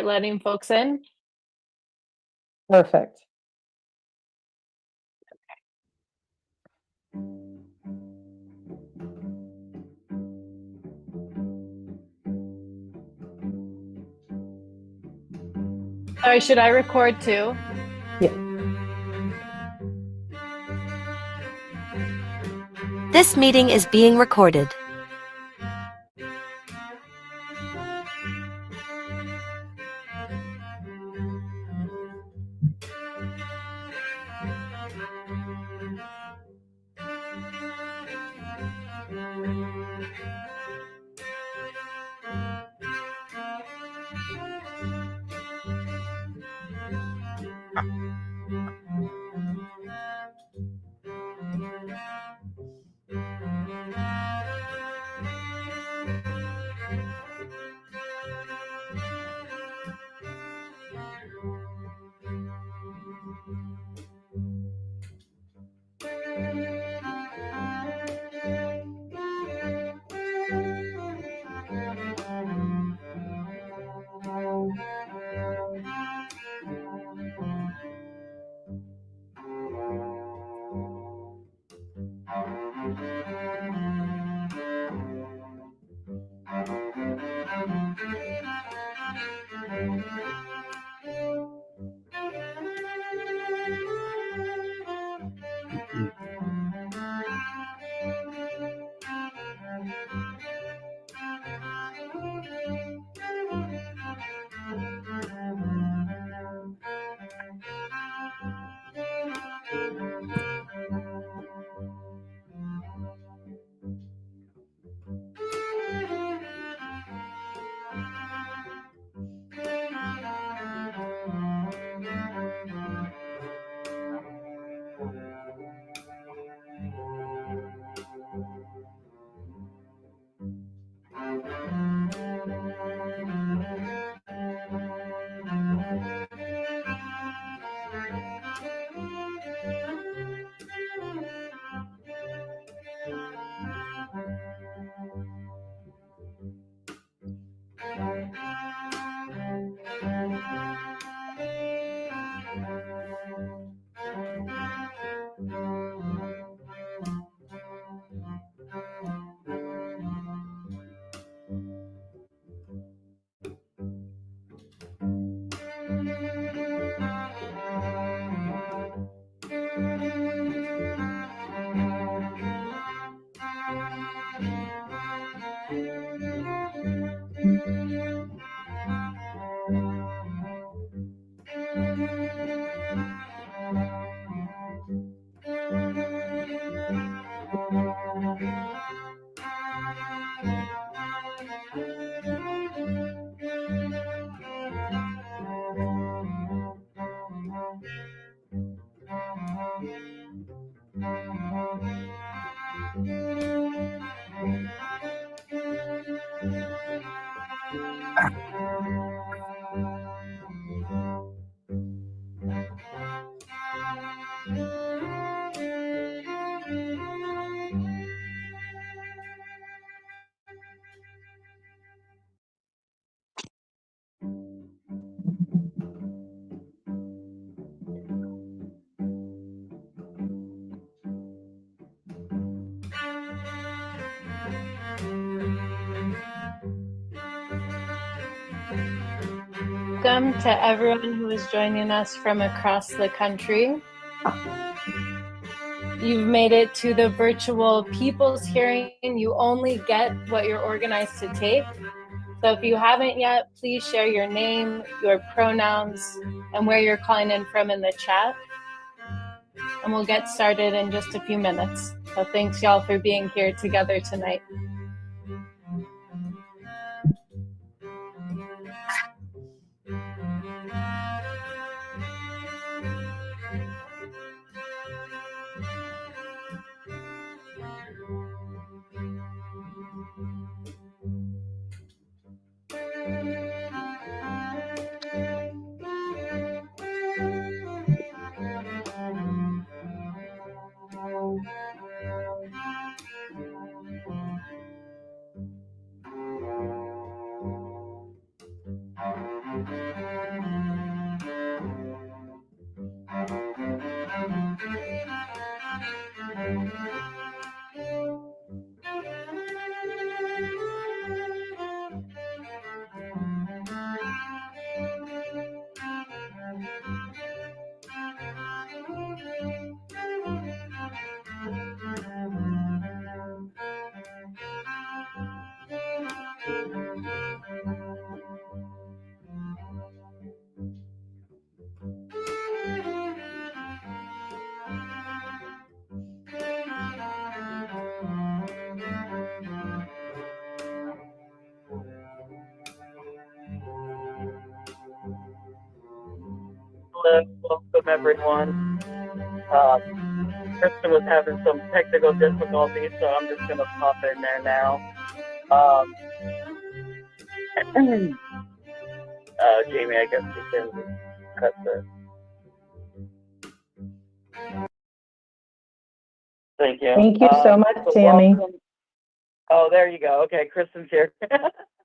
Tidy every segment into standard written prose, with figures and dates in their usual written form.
letting folks in. Perfect. Sorry, should I record too? Yeah. This meeting is being recorded. Welcome to everyone who is joining us from across the country. You've made it to the virtual People's Hearing. You only get what you're organized to take. So if you haven't yet, please share your name, your pronouns, and where you're calling in from in the chat. And we'll get started in just a few minutes. So thanks y'all for being here together tonight. Hello, welcome everyone. Kristen was having some technical difficulties, so I'm just going to pop in there now. Jamie, I guess you can cut this. Thank you. Thank you so much, Tammy. Welcome. Oh, there you go. Okay, Kristen's here.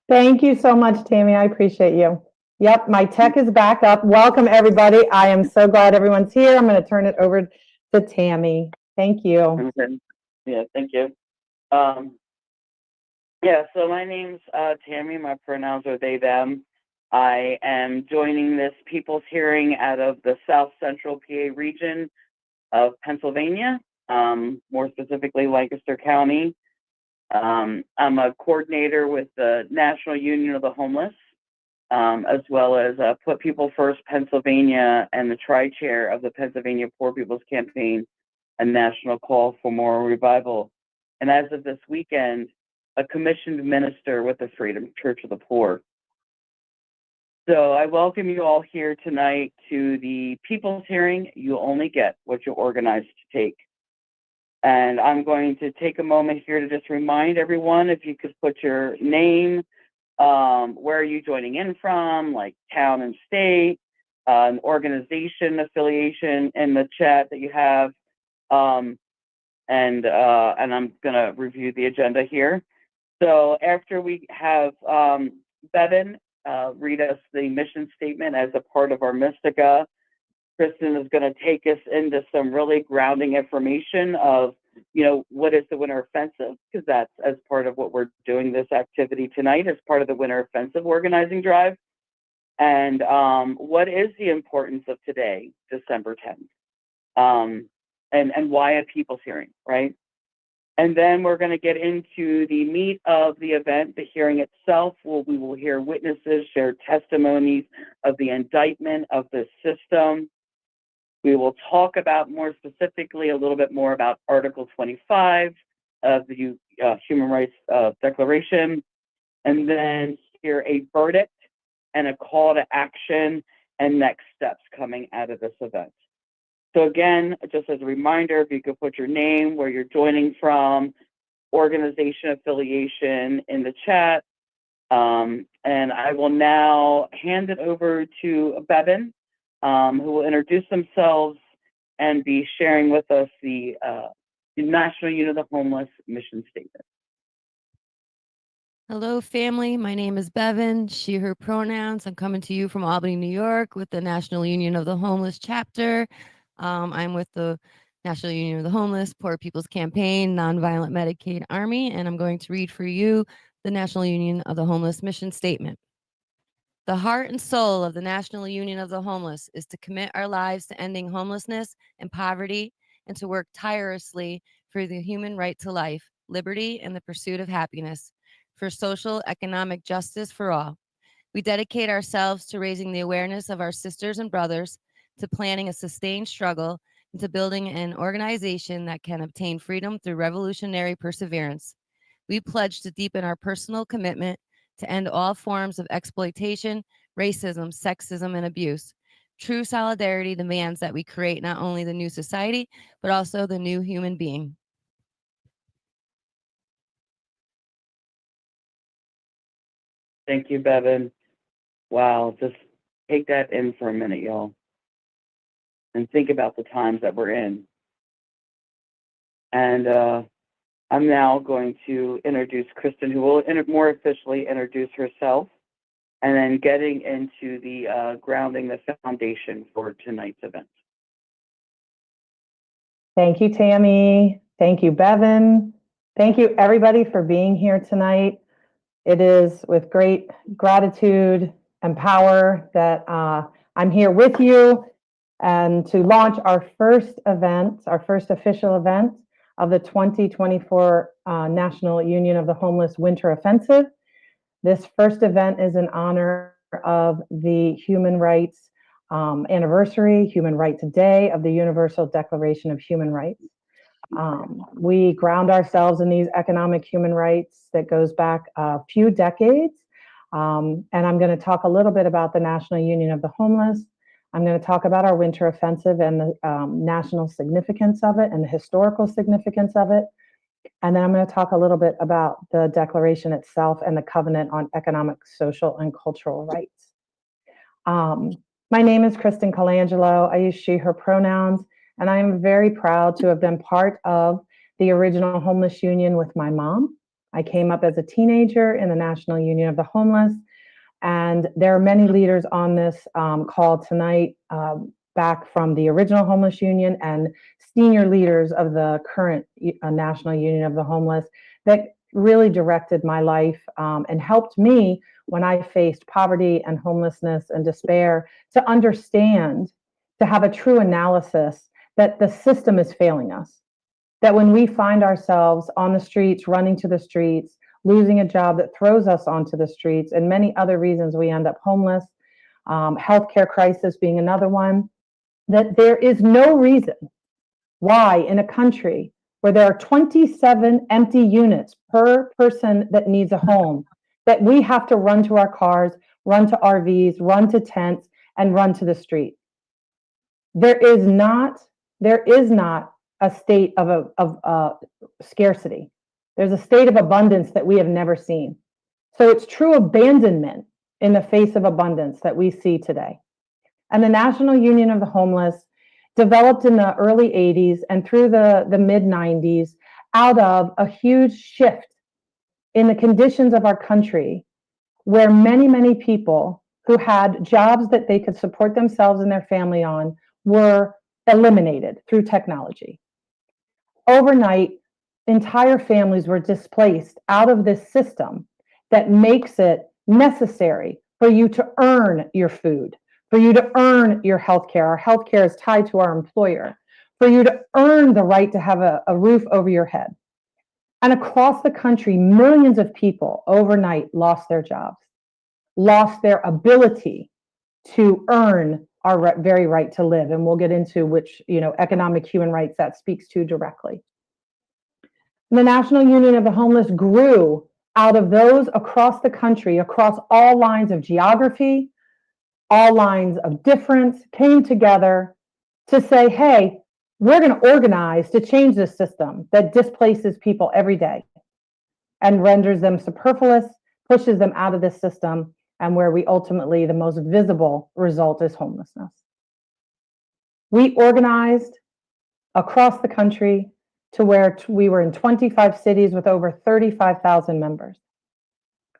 Thank you so much, Tammy. I appreciate you. Yep, my tech is back up. Welcome, everybody. I am so glad everyone's here. I'm going to turn it over to Tammy. Thank you. Okay. Yeah, thank you. So my name's Tammy. My pronouns are they, them. I am joining this people's hearing out of the South Central PA region of Pennsylvania, more specifically Lancaster County. I'm a coordinator with the National Union of the Homeless, as well as Put People First Pennsylvania and the tri-chair of the Pennsylvania Poor People's Campaign, a national call for moral revival. And as of this weekend, a commissioned minister with the Freedom Church of the Poor. So I welcome you all here tonight to the People's Hearing. You only get what you're organized to take. And I'm going to take a moment here to just remind everyone, if you could put your name, where are you joining in from, like town and state, an organization affiliation in the chat that you have. And I'm going to review the agenda here. So after we have Bevan read us the mission statement as a part of our Mystica, Kristen is going to take us into some really grounding information of, what is the Winter Offensive, because that's as part of what we're doing this activity tonight as part of the Winter Offensive organizing drive. And what is the importance of today, December 10th, and why a people's hearing, right? And then we're going to get into the meat of the event, the hearing itself. We will hear witnesses share testimonies of the indictment of the system. We will talk about more specifically a little bit more about Article 25 of the Human Rights Declaration, and then hear a verdict and a call to action and next steps coming out of this event. So again, just as a reminder, if you could put your name, where you're joining from, organization affiliation in the chat. And I will now hand it over to Bevan, who will introduce themselves and be sharing with us the National Union of the Homeless mission statement. Hello, family. My name is Bevan, she, her pronouns. I'm coming to you from Albany, New York with the National Union of the Homeless chapter. I'm with the National Union of the Homeless, Poor People's Campaign, Nonviolent Medicaid Army, and I'm going to read for you the National Union of the Homeless mission statement. The heart and soul of the National Union of the Homeless is to commit our lives to ending homelessness and poverty and to work tirelessly for the human right to life, liberty, and the pursuit of happiness, for social, economic justice for all. We dedicate ourselves to raising the awareness of our sisters and brothers, to planning a sustained struggle, and to building an organization that can obtain freedom through revolutionary perseverance. We pledge to deepen our personal commitment to end all forms of exploitation, racism, sexism, and abuse. True solidarity demands that we create not only the new society, but also the new human being. Thank you, Bevan. Wow, just take that in for a minute, y'all. And think about the times that we're in. And I'm now going to introduce Kristen, who will more officially introduce herself, and then getting into the grounding, the foundation for tonight's event. Thank you, Tammy. Thank you, Bevan. Thank you, everybody, for being here tonight. It is with great gratitude and power that I'm here with you and to launch our first event, our first official event of the 2024 National Union of the Homeless Winter Offensive. This first event is in honor of the Human Rights Anniversary, Human Rights Day of the Universal Declaration of Human Rights. We ground ourselves in these economic human rights that goes back a few decades. And I'm going to talk a little bit about the National Union of the Homeless, I'm going to talk about our winter offensive and the national significance of it and the historical significance of it. And then I'm going to talk a little bit about the Declaration itself and the Covenant on Economic, Social, and Cultural Rights. My name is Kristen Colangelo. I use she, her pronouns, and I am very proud to have been part of the original Homeless Union with my mom. I came up as a teenager in the National Union of the Homeless, and there are many leaders on this call tonight, back from the original Homeless Union and senior leaders of the current National Union of the Homeless that really directed my life and helped me when I faced poverty and homelessness and despair to understand, to have a true analysis that the system is failing us. That when we find ourselves on the streets, running to the streets, losing a job that throws us onto the streets, and many other reasons we end up homeless, healthcare crisis being another one, that there is no reason why in a country where there are 27 empty units per person that needs a home, that we have to run to our cars, run to RVs, run to tents, and run to the street. There is not a state of scarcity. There's a state of abundance that we have never seen. So it's true abandonment in the face of abundance that we see today. And the National Union of the Homeless developed in the early 80s and through the mid 90s out of a huge shift in the conditions of our country, where many, many people who had jobs that they could support themselves and their family on were eliminated through technology. Overnight, entire families were displaced out of this system that makes it necessary for you to earn your food, for you to earn your healthcare. Our healthcare is tied to our employer, for you to earn the right to have a roof over your head. And across the country, millions of people overnight lost their jobs, lost their ability to earn our very right to live. And we'll get into which, economic human rights that speaks to directly. The National Union of the Homeless grew out of those across the country, across all lines of geography, all lines of difference, came together to say, hey, we're going to organize to change this system that displaces people every day and renders them superfluous, pushes them out of this system, and where we ultimately, the most visible result is homelessness. We organized across the country to where we were in 25 cities with over 35,000 members.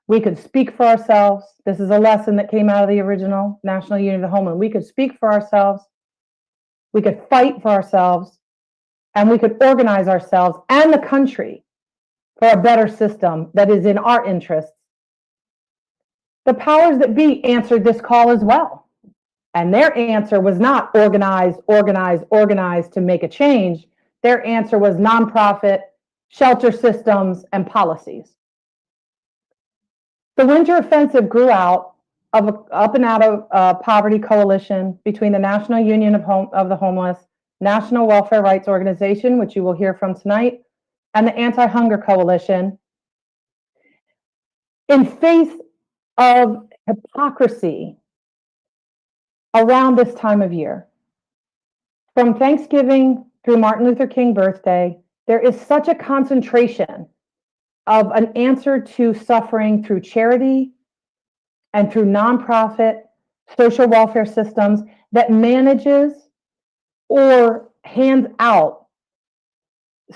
We could speak for ourselves. This is a lesson that came out of the original National Union of the Homeless. We could speak for ourselves. We could fight for ourselves, and we could organize ourselves and the country for a better system that is in our interests. The powers that be answered this call as well. And their answer was not organize, organize, organize to make a change. Their answer was nonprofit, shelter systems, and policies. The Winter Offensive grew out of up and out of poverty coalition between the National Union of the Homeless, National Welfare Rights Organization, which you will hear from tonight, and the Anti-Hunger Coalition, in face of hypocrisy around this time of year. From Thanksgiving through Martin Luther King birthday, there is such a concentration of an answer to suffering through charity and through nonprofit social welfare systems that manages or hands out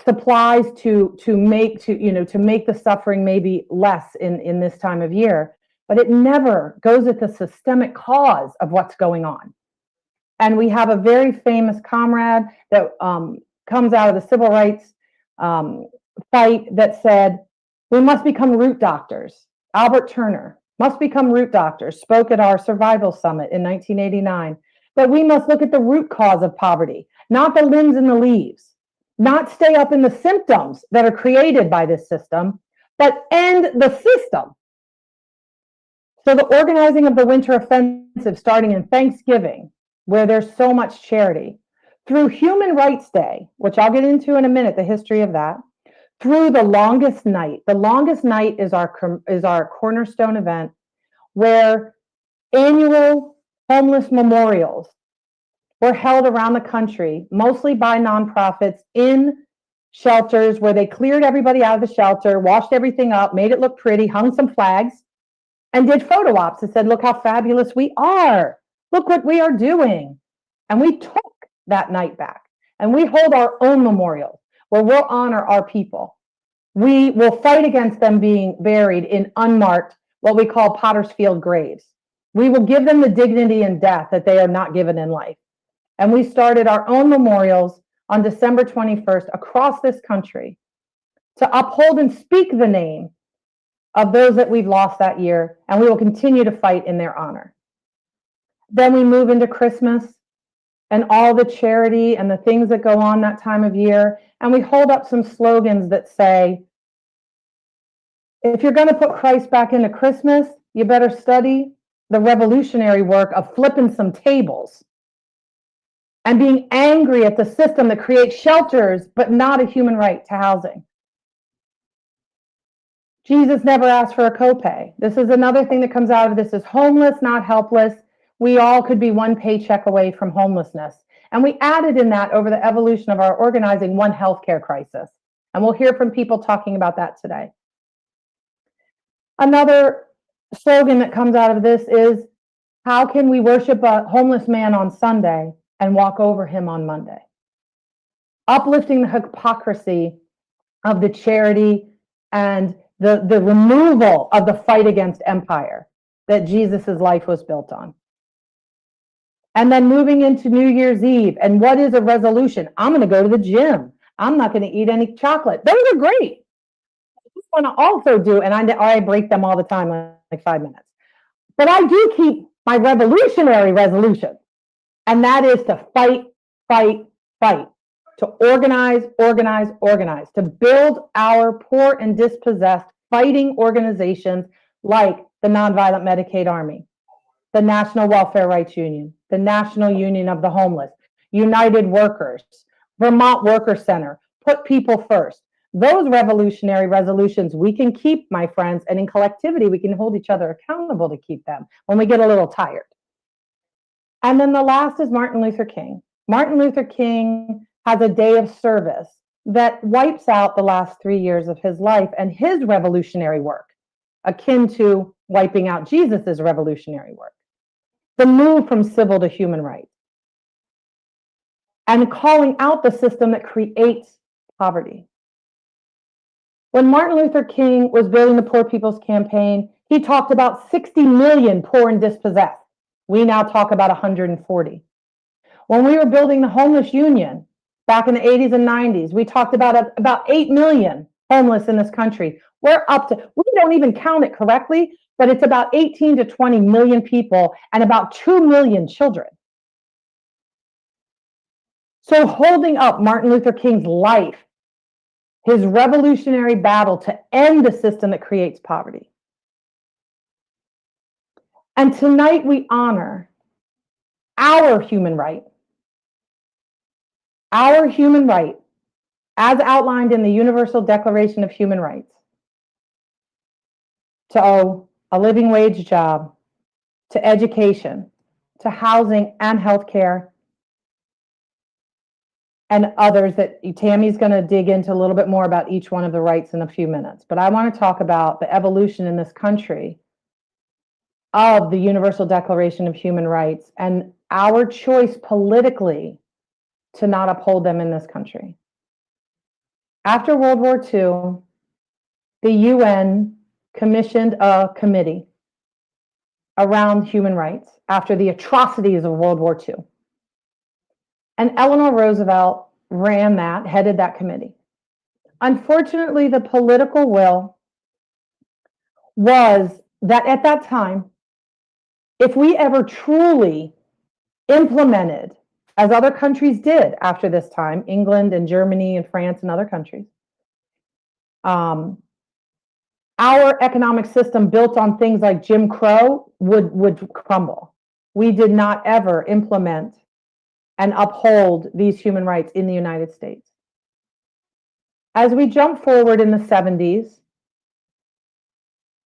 supplies to make the suffering maybe less in this time of year, but it never goes at the systemic cause of what's going on. And we have a very famous comrade that comes out of the civil rights fight that said, we must become root doctors. Albert Turner must become root doctors, spoke at our survival summit in 1989. But we must look at the root cause of poverty, not the limbs and the leaves, not stay up in the symptoms that are created by this system, but end the system. So the organizing of the Winter Offensive, starting in Thanksgiving, where there's so much charity, through Human Rights Day, which I'll get into in a minute, the history of that, through the Longest Night. The Longest Night is our cornerstone event, where annual homeless memorials were held around the country, mostly by nonprofits, in shelters where they cleared everybody out of the shelter, washed everything up, made it look pretty, hung some flags, and did photo ops and said, look how fabulous we are. Look what we are doing. And we took that night back. And we hold our own memorials where we'll honor our people. We will fight against them being buried in unmarked, what we call Potter's Field graves. We will give them the dignity in death that they are not given in life. And we started our own memorials on December 21st across this country to uphold and speak the name of those that we've lost that year, and we will continue to fight in their honor. Then we move into Christmas and all the charity and the things that go on that time of year, and we hold up some slogans that say, if you're going to put Christ back into Christmas, you better study the revolutionary work of flipping some tables and being angry at the system that creates shelters, but not a human right to housing. Jesus never asked for a copay. This is another thing that comes out of this is homeless, not helpless. We all could be one paycheck away from homelessness. And we added in that over the evolution of our organizing one healthcare crisis. And we'll hear from people talking about that today. Another slogan that comes out of this is, how can we worship a homeless man on Sunday and walk over him on Monday? Uplifting the hypocrisy of the charity and the removal of the fight against empire that Jesus's life was built on. And then moving into New Year's Eve. And what is a resolution? I'm going to go to the gym. I'm not going to eat any chocolate. Those are great. I just want to also do, and I break them all the time, like 5 minutes. But I do keep my revolutionary resolution. And that is to fight, fight, fight. To organize, organize, organize. To build our poor and dispossessed fighting organizations like the Nonviolent Medicaid Army, the National Welfare Rights Union, the National Union of the Homeless, United Workers, Vermont Worker Center, put people first. Those revolutionary resolutions we can keep, my friends, and in collectivity we can hold each other accountable to keep them when we get a little tired. And then the last is Martin Luther King. Martin Luther King has a day of service that wipes out the last 3 years of his life and his revolutionary work, akin to wiping out Jesus's revolutionary work. The move from civil to human rights, and calling out the system that creates poverty. When Martin Luther King was building the Poor People's Campaign, he talked about 60 million poor and dispossessed. We now talk about 140. When we were building the Homeless Union back in the 80s and 90s, we talked about 8 million homeless in this country. We're up to, we don't even count it correctly, but it's about 18 to 20 million people and about 2 million children. So holding up Martin Luther King's life, his revolutionary battle to end the system that creates poverty. And tonight we honor our human right as outlined in the Universal Declaration of Human Rights, to owe a living wage job, to education, to housing and healthcare, and others that Tammy's going to dig into a little bit more about each one of the rights in a few minutes. But I want to talk about the evolution in this country of the Universal Declaration of Human Rights and our choice politically to not uphold them in this country. After World War II, the UN commissioned a committee around human rights after the atrocities of World War II. And Eleanor Roosevelt headed that committee. Unfortunately, the political will was that at that time, if we ever truly implemented, as other countries did after this time, England and Germany and France and other countries, our economic system built on things like Jim Crow would crumble. We did not ever implement and uphold these human rights in the United States. As we jump forward in the 70s,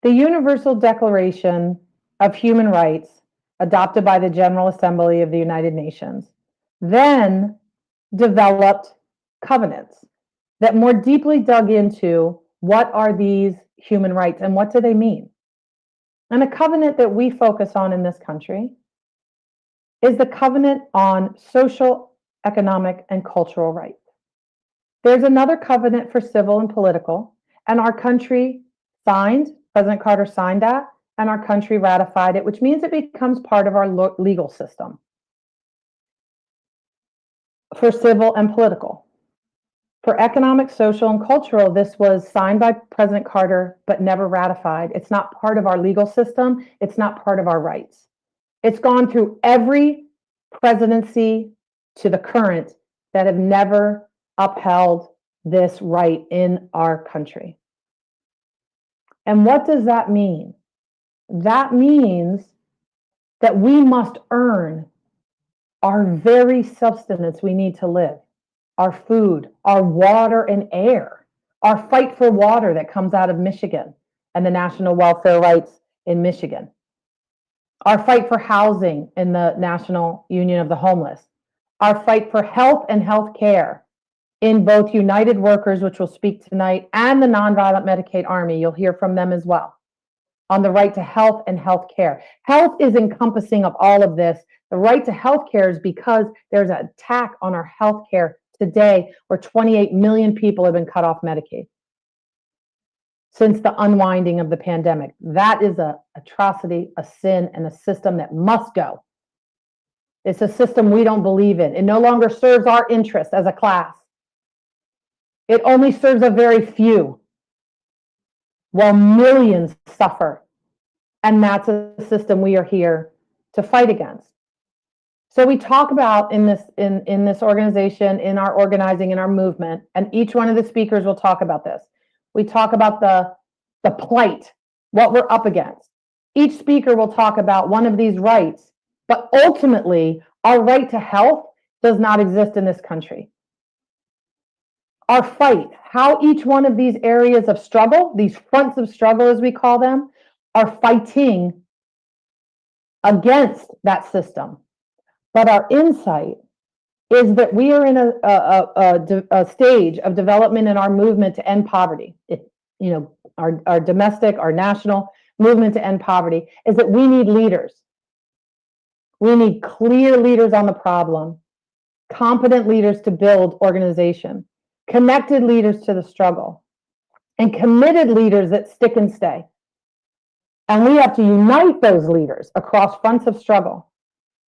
the Universal Declaration of Human Rights, adopted by the General Assembly of the United Nations, then developed covenants that more deeply dug into what are these human rights and what do they mean. And a covenant that we focus on in this country is the covenant on social, economic, and cultural rights. There's another covenant for civil and political, and our country President Carter signed that, and our country ratified it, which means it becomes part of our legal system for civil and political. For economic, social, and cultural, this was signed by President Carter, but never ratified. It's not part of our legal system. It's not part of our rights. It's gone through every presidency to the current that have never upheld this right in our country. And what does that mean? That means that we must earn our very substance we need to live, our food, our water and air, our fight for water that comes out of Michigan and the national welfare rights in Michigan, our fight for housing in the National Union of the Homeless, our fight for health and health care in both United Workers, which we'll speak tonight, and the Nonviolent Medicaid Army. You'll hear from them as well on the right to health and health care. Health is encompassing of all of this. The right to health care is because there's an attack on our health care today where 28 million people have been cut off Medicaid since the unwinding of the pandemic. That is an atrocity, a sin, and a system that must go. It's a system we don't believe in. It no longer serves our interests as a class. It only serves a very few while millions suffer. And that's a system we are here to fight against. So we talk about in this organization, in our organizing, in our movement, and each one of the speakers will talk about this. We talk about the plight, what we're up against. Each speaker will talk about one of these rights, but ultimately, our right to health does not exist in this country. Our fight, how each one of these areas of struggle, these fronts of struggle as we call them, are fighting against that system. But our insight is that we are in a stage of development in our movement to end poverty. Our domestic, our national movement to end poverty is that we need leaders. We need clear leaders on the problem, competent leaders to build organization, connected leaders to the struggle, and committed leaders that stick and stay. And we have to unite those leaders across fronts of struggle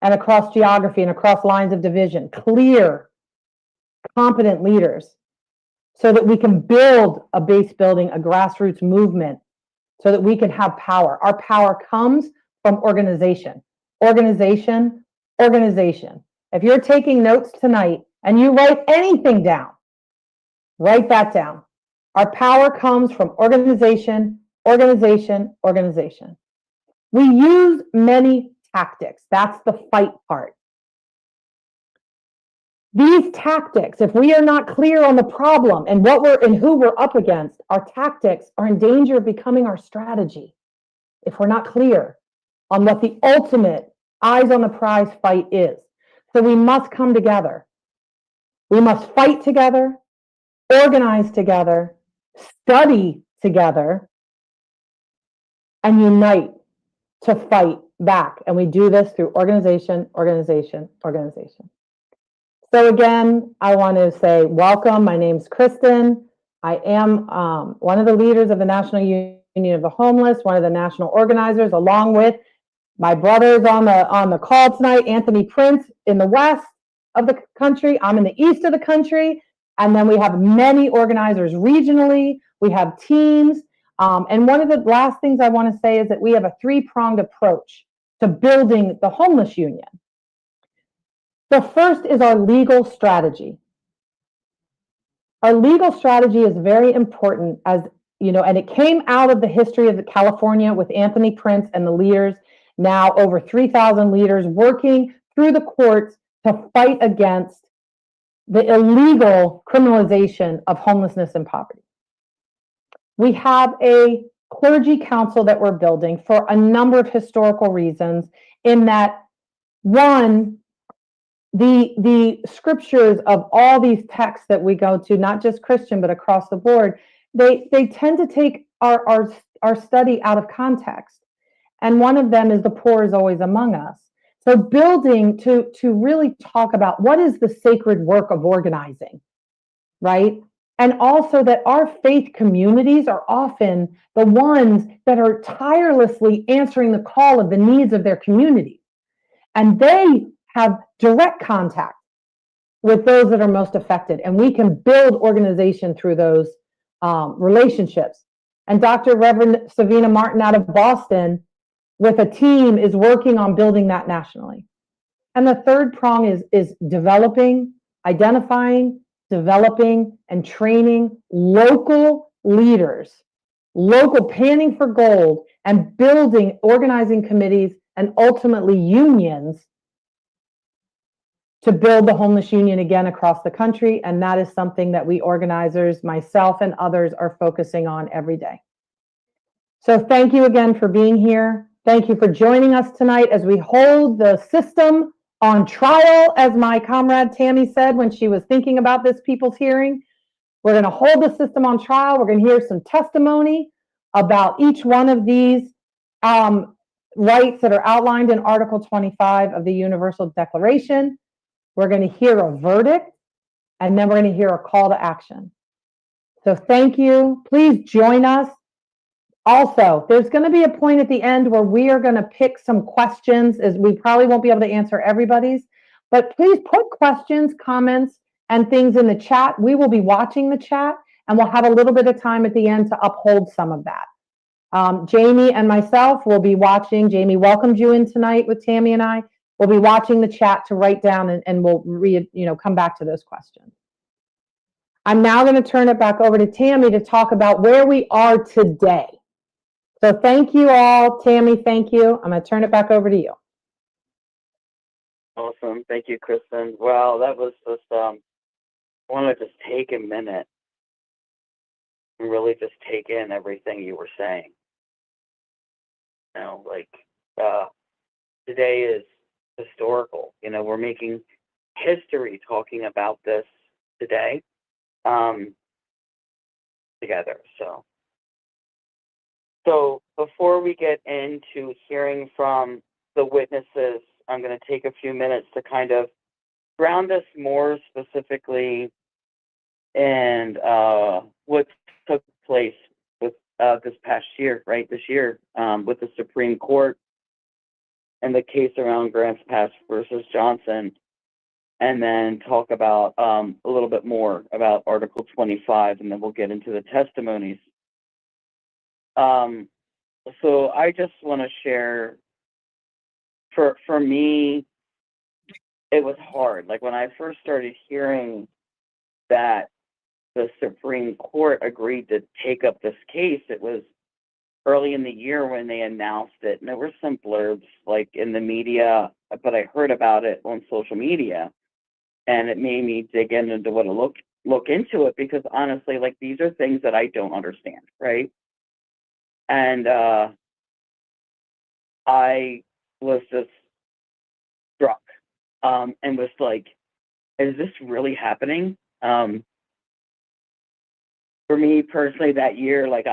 and across geography and across lines of division, clear, competent leaders, so that we can build a base building, a grassroots movement, so that we can have power. Our power comes from organization, organization, organization. If you're taking notes tonight and you write anything down, write that down. Our power comes from organization, organization, organization. We use many tactics. That's the fight part. These tactics, if we are not clear on the problem and who we're up against, our tactics are in danger of becoming our strategy. If we're not clear on what the ultimate eyes on the prize fight is. So we must come together. We must fight together, organize together, study together, and unite to fight back. And we do this through organization, organization, organization. So again, I want to say welcome. My name's Kristen. I am one of the leaders of the National Union of the Homeless, one of the national organizers, along with my brothers on the call tonight, Anthony Prince in the west of the country. I'm in the east of the country. And then we have many organizers regionally. We have teams. And one of the last things I want to say is that we have a three-pronged approach to building the homeless union. The first is our legal strategy. Our legal strategy is very important, as you know, and it came out of the history of California with Anthony Prince and the leaders, now over 3,000 leaders working through the courts to fight against the illegal criminalization of homelessness and poverty. We have a clergy council that we're building for a number of historical reasons, in that, one, the scriptures of all these texts that we go to, not just Christian, but across the board, they tend to take our study out of context. And one of them is the poor is always among us. So building to really talk about what is the sacred work of organizing, right? And also that our faith communities are often the ones that are tirelessly answering the call of the needs of their community. And they have direct contact with those that are most affected. And we can build organization through those relationships. And Dr. Reverend Savina Martin out of Boston with a team is working on building that nationally. And the third prong is developing, identifying, developing, and training local leaders, local panning for gold, and building organizing committees and ultimately unions to build the homeless union again across the country. And that is something that we organizers, myself and others, are focusing on every day. So thank you again for being here. Thank you for joining us tonight as we hold the system on trial, as my comrade Tammy said when she was thinking about this people's hearing. We're going to hold the system on trial. We're going to hear some testimony about each one of these rights that are outlined in Article 25 of the Universal Declaration. We're going to hear a verdict, and then we're going to hear a call to action. So thank you. Please join us. Also, there's going to be a point at the end where we are going to pick some questions, as we probably won't be able to answer everybody's, but please put questions, comments, and things in the chat. We will be watching the chat, and we'll have a little bit of time at the end to uphold some of that. Jamie and myself will be watching. Jamie welcomed you in tonight with Tammy and I. We'll be watching the chat to write down, and we'll come back to those questions. I'm now going to turn it back over to Tammy to talk about where we are today. So thank you all. Tammy, thank you. I'm going to turn it back over to you. Awesome. Thank you, Kristen. Well, that was just, I want to just take a minute and really just take in everything you were saying. Today is historical. We're making history talking about this today together. So before we get into hearing from the witnesses, I'm going to take a few minutes to kind of ground us more specifically in what took place with this past year, right? This year with the Supreme Court and the case around Grants Pass versus Johnson, and then talk about a little bit more about Article 25, and then we'll get into the testimonies. So I just want to share, for me, it was hard. Like when I first started hearing that the Supreme Court agreed to take up this case, it was early in the year when they announced it. And there were some blurbs like in the media, but I heard about it on social media, and it made me dig into what to look into it, because honestly, like, these are things that I don't understand, right? And I was just struck and was like, is this really happening? For me personally, that year, like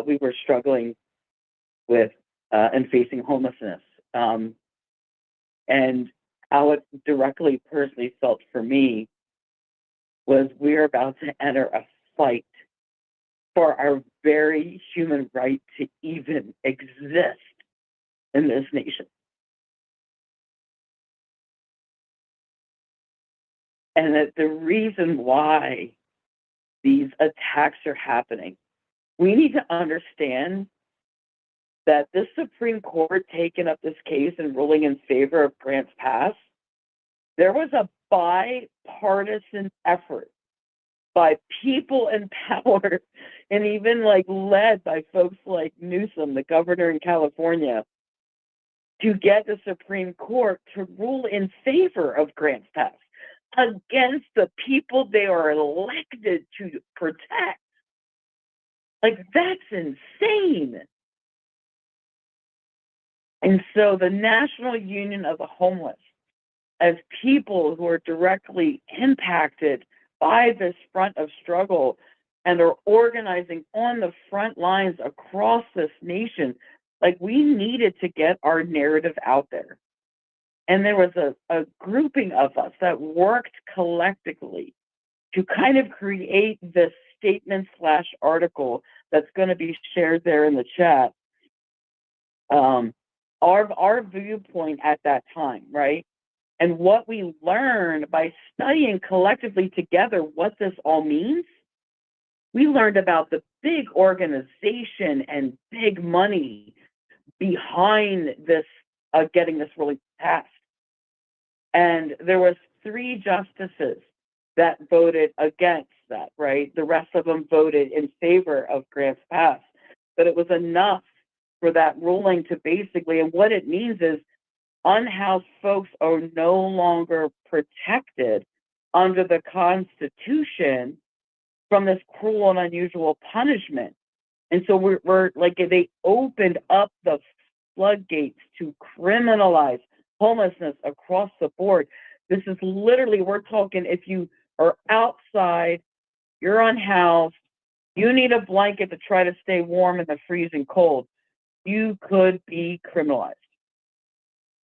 we were struggling with and facing homelessness. And how it directly personally felt for me was we're about to enter a fight for our very human right to even exist in this nation. And that the reason why these attacks are happening, we need to understand that this Supreme Court taking up this case and ruling in favor of Grants Pass, there was a bipartisan effort by people in power, and even led by folks like Newsom, the governor in California, to get the Supreme Court to rule in favor of Grants Pass against the people they are elected to protect. That's insane. And so the National Union of the Homeless as people who are directly impacted by this front of struggle and are organizing on the front lines across this nation, like we needed to get our narrative out there. And there was a grouping of us that worked collectively to kind of create this statement / article that's going to be shared there in the chat. Our viewpoint at that time, right? And what we learned by studying collectively together what this all means, we learned about the big organization and big money behind this, getting this really passed. And there was 3 justices that voted against that, right? The rest of them voted in favor of grants passed. But it was enough for that ruling to basically, and what it means is unhoused folks are no longer protected under the Constitution from this cruel and unusual punishment. And so we're like, they opened up the floodgates to criminalize homelessness across the board. This is literally, we're talking, if you are outside, you're unhoused, you need a blanket to try to stay warm in the freezing cold, you could be criminalized.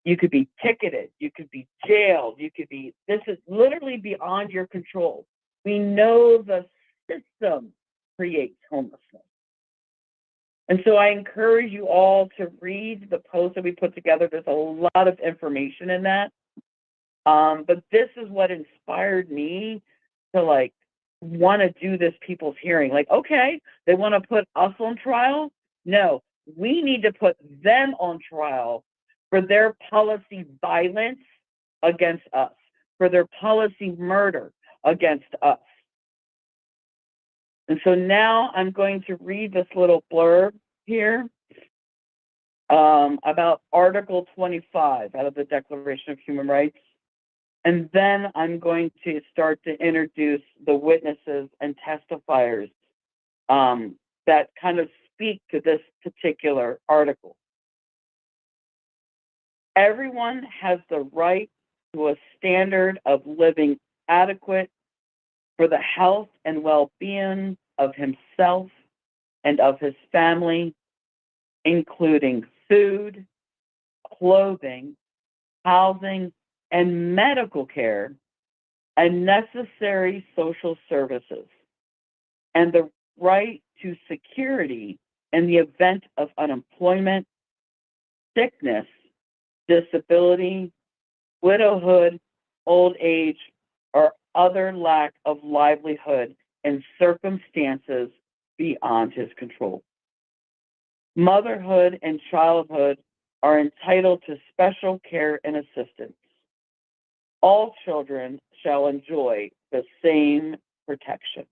You could be ticketed, you could be jailed, this is literally beyond your control. We know the system creates homelessness. And so I encourage you all to read the post that we put together. There's a lot of information in that. But this is what inspired me to like want to do this people's hearing. Like, okay, they want to put us on trial? No, we need to put them on trial for their policy violence against us, for their policy murder against us. And so now I'm going to read this little blurb here about Article 25 out of the Declaration of Human Rights. And then I'm going to start to introduce the witnesses and testifiers that kind of speak to this particular article. Everyone has the right to a standard of living adequate for the health and well-being of himself and of his family, including food, clothing, housing, and medical care, and necessary social services, and the right to security in the event of unemployment, sickness, disability, widowhood, old age, or other lack of livelihood in circumstances beyond his control. Motherhood and childhood are entitled to special care and assistance. All children shall enjoy the same protection.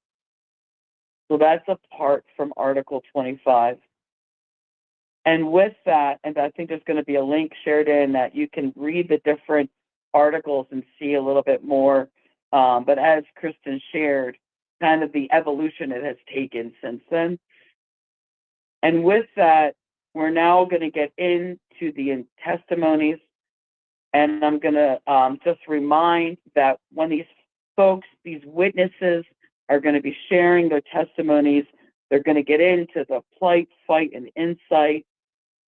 So that's a part from Article 25. And with that, and I think there's going to be a link shared in that you can read the different articles and see a little bit more. But as Kristen shared, kind of the evolution it has taken since then. And with that, we're now going to get into the testimonies. And I'm going to just remind that when these folks, these witnesses are going to be sharing their testimonies, they're going to get into the plight, fight, and insight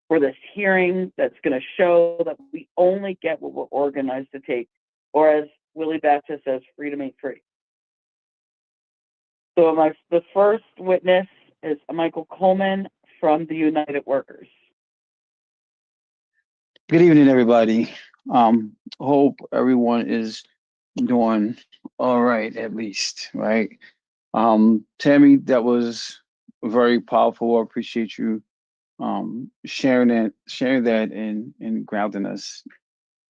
for this hearing that's going to show that we only get what we're organized to take, or as Willie Baptist says, freedom ain't free. So the first witness is Michael Coleman from the United Workers. Good evening, everybody. Hope everyone is doing all right, at least, right? Tammy, that was very powerful. I appreciate you sharing that and grounding us.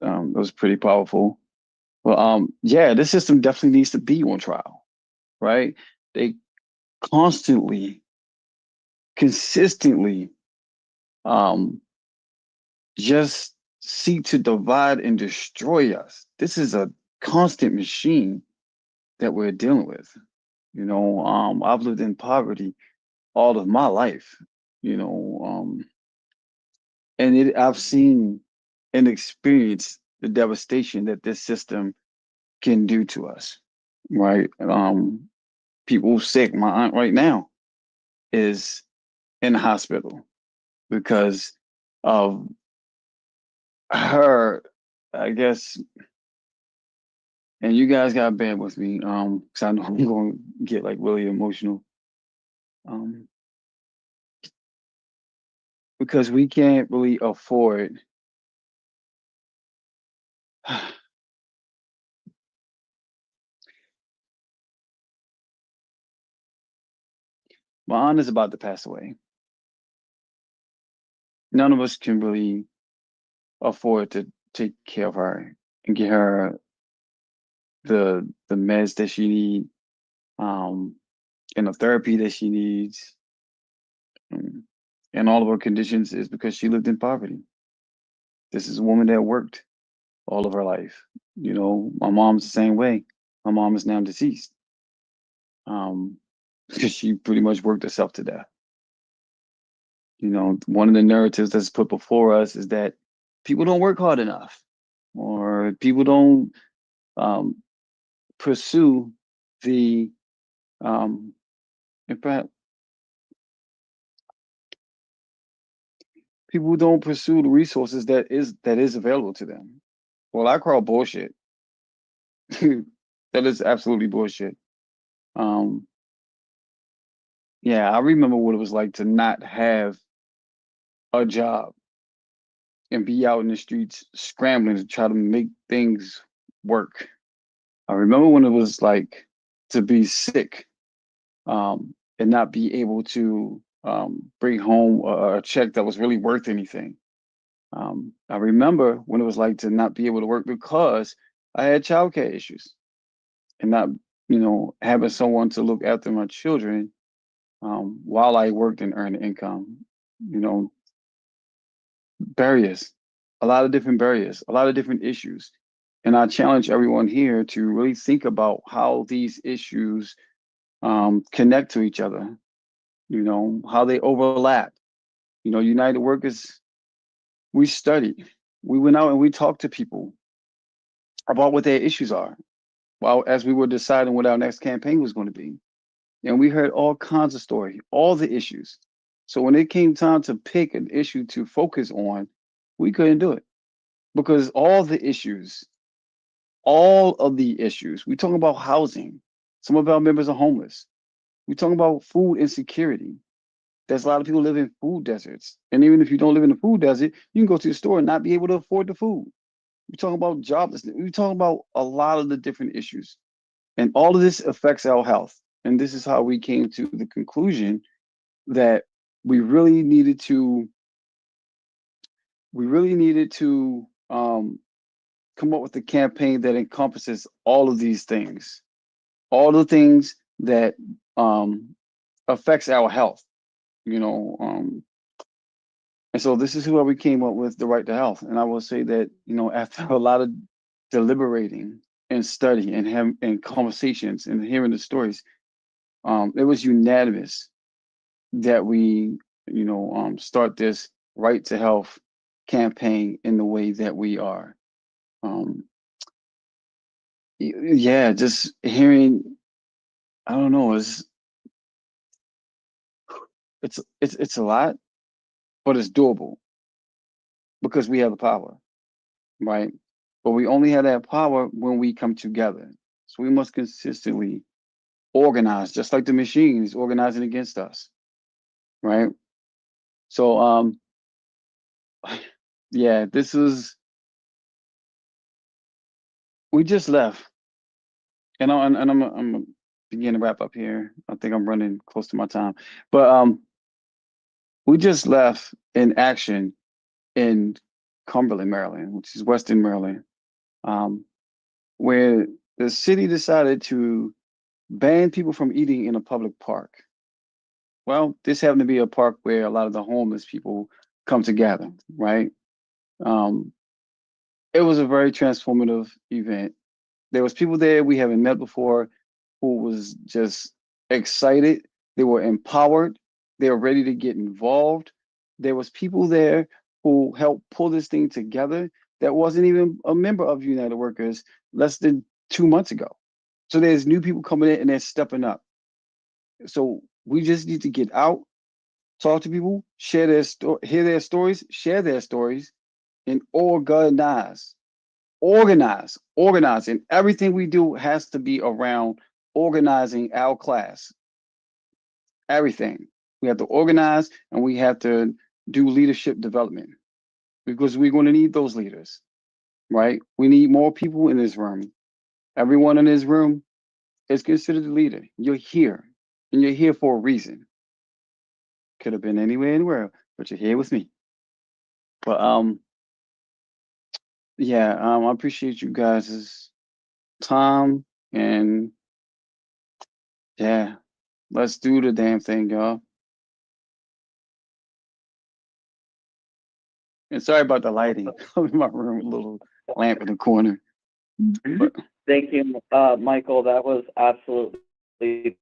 It was pretty powerful. Well, yeah, this system definitely needs to be on trial, right? They constantly, consistently just seek to divide and destroy us. This is a constant machine that we're dealing with. You know, I've lived in poverty all of my life, you know, and I've seen and experienced the devastation that this system can do to us, right? People sick. My aunt right now is in the hospital because of her, I guess, and you guys got to bear with me, because I know I'm going to get like really emotional. Because we can't really afford my aunt is about to pass away. None of us can really afford to take care of her and get her the meds that she needs, and the therapy that she needs, and all of her conditions is because she lived in poverty. This is a woman that worked all of her life. You know, my mom's the same way. My mom is now deceased. Because she pretty much worked herself to death. You know, one of the narratives that's put before us is that people don't work hard enough, or people don't pursue the in fact, people don't pursue the resources that is available to them. Well, I call bullshit. That is absolutely bullshit. Um, yeah, I remember what it was like to not have a job and be out in the streets scrambling to try to make things work. I remember when it was like to be sick, and not be able to bring home a check that was really worth anything. I remember when it was like to not be able to work because I had childcare issues and not, having someone to look after my children while I worked and earned income. You know, barriers, a lot of different barriers, a lot of different issues. And I challenge everyone here to really think about how these issues connect to each other, how they overlap. United Workers, we studied, we went out and we talked to people about what their issues are while as we were deciding what our next campaign was going to be. And we heard all kinds of stories, all the issues. So when it came time to pick an issue to focus on, we couldn't do it because all of the issues, we talk about housing. Some of our members are homeless. We talk about food insecurity. There's a lot of people live in food deserts. And even if you don't live in a food desert, you can go to the store and not be able to afford the food. We're talking about joblessness. We're talking about a lot of the different issues. And all of this affects our health. And this is how we came to the conclusion that we really needed to come up with a campaign that encompasses all of these things, all the things that affects our health, and so this is where we came up with the right to health. And I will say that, after a lot of deliberating and study and conversations and hearing the stories, it was unanimous that we, start this right to health campaign in the way that we are. Yeah, just hearing, I don't know, it's a lot, but it's doable because we have the power, right? But we only have that power when we come together. So we must consistently organize, just like the machine is organizing against us, right? So yeah, we just left, and I'm beginning to wrap up here. I think I'm running close to my time, but we just left in action in Cumberland, Maryland, which is Western Maryland, where the city decided to ban people from eating in a public park. Well, this happened to be a park where a lot of the homeless people come together, right? It was a very transformative event. There was people there we haven't met before who was just excited. They were empowered. They were ready to get involved. There was people there who helped pull this thing together that wasn't even a member of United Workers less than 2 months ago. So there's new people coming in and they're stepping up. So we just need to get out, talk to people, share hear their stories, share their stories, and organize. Organize. And everything we do has to be around organizing our class. Everything. We have to organize and we have to do leadership development because we're going to need those leaders, right? We need more people in this room. Everyone in this room is considered a leader. You're here and you're here for a reason. Could have been anywhere in the world, but you're here with me. But yeah, I appreciate you guys' time, and yeah, let's do the damn thing, y'all. And sorry about the lighting. I'm in my room, a little lamp in the corner. But Thank you, Michael. That was absolutely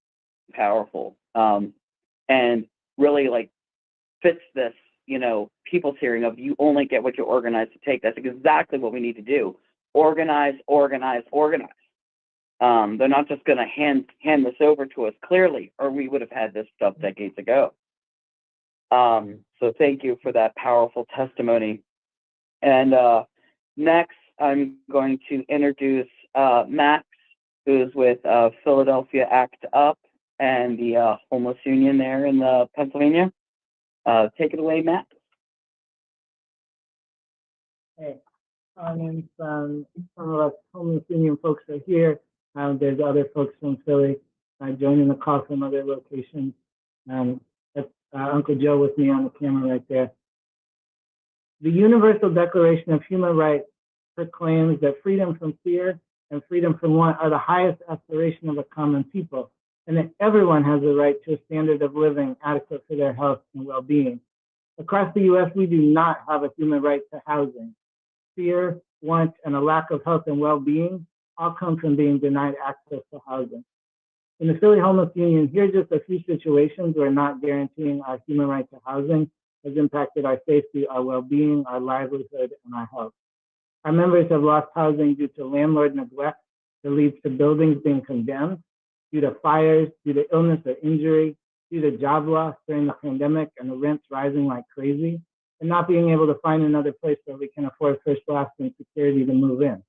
powerful. And really like fits this, people's hearing of you only get what you're organized to take. That's exactly what we need to do. Organize. They're not just going to hand this over to us clearly, or we would have had this stuff decades ago. So thank you for that powerful testimony. And next, I'm going to introduce Max, who's with Philadelphia Act Up and the homeless union there in Pennsylvania. Take it away, Max. Hey, and some of us homeless union folks are here. There's other folks from Philly joining the call from other locations. That's Uncle Joe with me on the camera right there. The Universal Declaration of Human Rights proclaims that freedom from fear and freedom from want are the highest aspiration of a common people, and that everyone has the right to a standard of living adequate for their health and well-being. Across the U.S., we do not have a human right to housing. Fear, want, and a lack of health and well-being all come from being denied access to housing. In the Philly Homeless Union, here are just a few situations where not guaranteeing our human right to housing has impacted our safety, our well-being, our livelihood, and our health. Our members have lost housing due to landlord neglect that leads to buildings being condemned, due to fires, due to illness or injury, due to job loss during the pandemic and the rents rising like crazy, and not being able to find another place where we can afford first, last, and security to move in.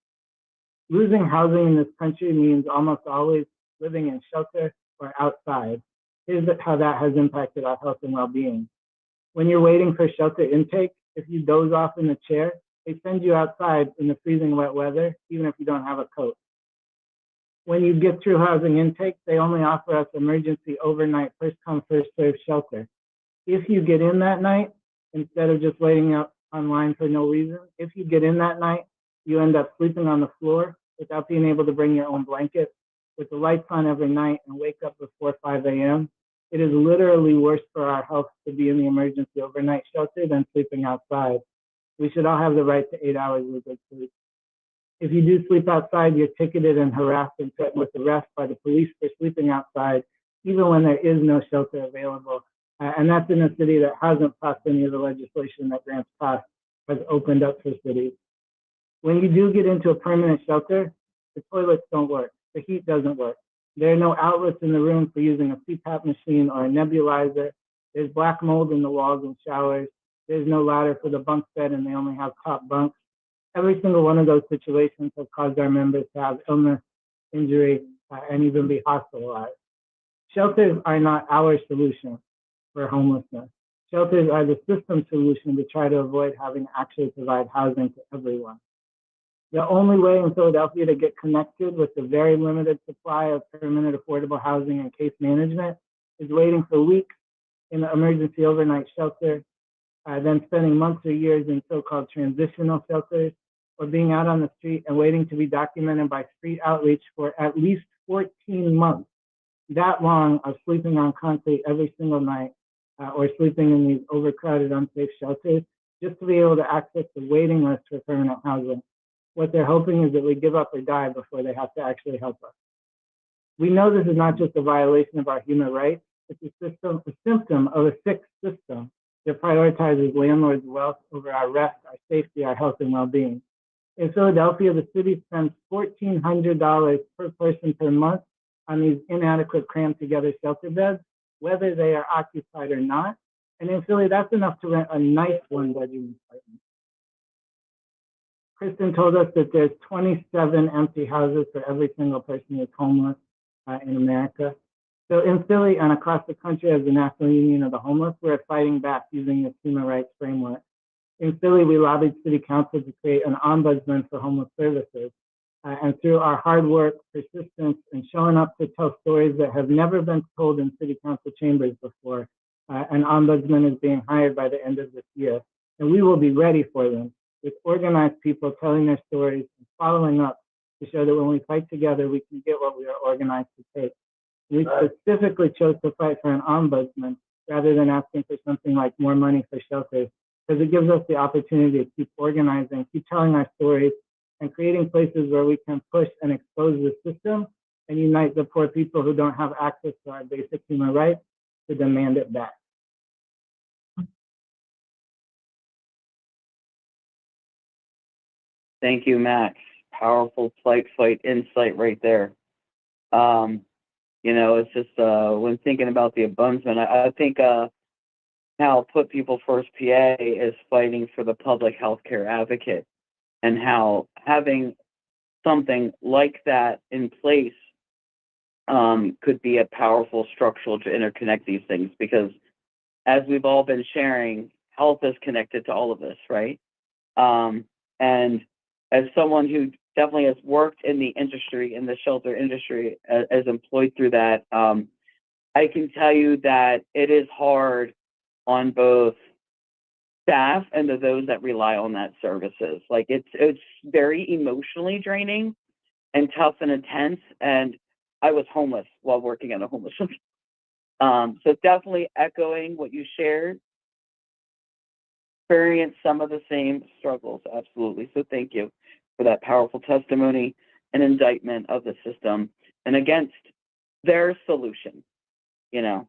Losing housing in this country means almost always living in shelter or outside. Here's how that has impacted our health and well-being. When you're waiting for shelter intake, if you doze off in the chair, they send you outside in the freezing wet weather, even if you don't have a coat. When you get through housing intake, they only offer us emergency overnight first come, first served shelter. If you get in that night, instead of just waiting out online for no reason, if you get in that night, you end up sleeping on the floor without being able to bring your own blanket, with the lights on every night and wake up before 5 a.m. It is literally worse for our health to be in the emergency overnight shelter than sleeping outside. We should all have the right to 8 hours of good sleep. If you do sleep outside, you're ticketed and harassed and threatened with arrest by the police for sleeping outside, even when there is no shelter available. And that's in a city that hasn't passed any of the legislation that Grants passed has opened up for cities. When you do get into a permanent shelter, the toilets don't work. The heat doesn't work. There are no outlets in the room for using a CPAP machine or a nebulizer. There's black mold in the walls and showers. There's no ladder for the bunk bed, and they only have top bunks. Every single one of those situations has caused our members to have illness, injury, and even be hospitalized. Shelters are not our solution for homelessness. Shelters are the system solution to try to avoid having to actually provide housing to everyone. The only way in Philadelphia to get connected with the very limited supply of permanent affordable housing and case management is waiting for weeks in the emergency overnight shelter, then spending months or years in so-called transitional shelters, or being out on the street and waiting to be documented by street outreach for at least 14 months. That long of sleeping on concrete every single night, or sleeping in these overcrowded, unsafe shelters, just to be able to access the waiting list for permanent housing. What they're hoping is that we give up or die before they have to actually help us. We know this is not just a violation of our human rights, it's a symptom of a sick system that prioritizes landlords' wealth over our rest, our safety, our health, and well-being. In Philadelphia, the city spends $1,400 per person per month on these inadequate, crammed together shelter beds, whether they are occupied or not. And in Philly, that's enough to rent a nice one-bedroom apartment. Kristen told us that there's 27 empty houses for every single person who's homeless in America. So in Philly and across the country, as the National Union of the Homeless, we're fighting back using this human rights framework. In Philly, we lobbied City Council to create an ombudsman for homeless services. And through our hard work, persistence, and showing up to tell stories that have never been told in City Council chambers before, an ombudsman is being hired by the end of this year. And we will be ready for them with organized people telling their stories and following up to show that when we fight together, we can get what we are organized to take. We specifically chose to fight for an ombudsman rather than asking for something like more money for shelters, because it gives us the opportunity to keep organizing, keep telling our stories, and creating places where we can push and expose the system and unite the poor people who don't have access to our basic human rights to demand it back. Thank you, Max. Powerful fight insight right there. You know, it's just when thinking about the ombudsman, I think how Put People First PA is fighting for the public health care advocate, and how having something like that in place could be a powerful structural to interconnect these things, because as we've all been sharing, health is connected to all of this, right? And as someone who definitely has worked in the industry, in the shelter industry, as employed through that, I can tell you that it is hard on both staff and to those that rely on that services. Like it's very emotionally draining and tough and intense. And I was homeless while working at a homeless shelter. So definitely echoing what you shared, experience some of the same struggles, absolutely. So thank you for that powerful testimony and indictment of the system and against their solution, you know.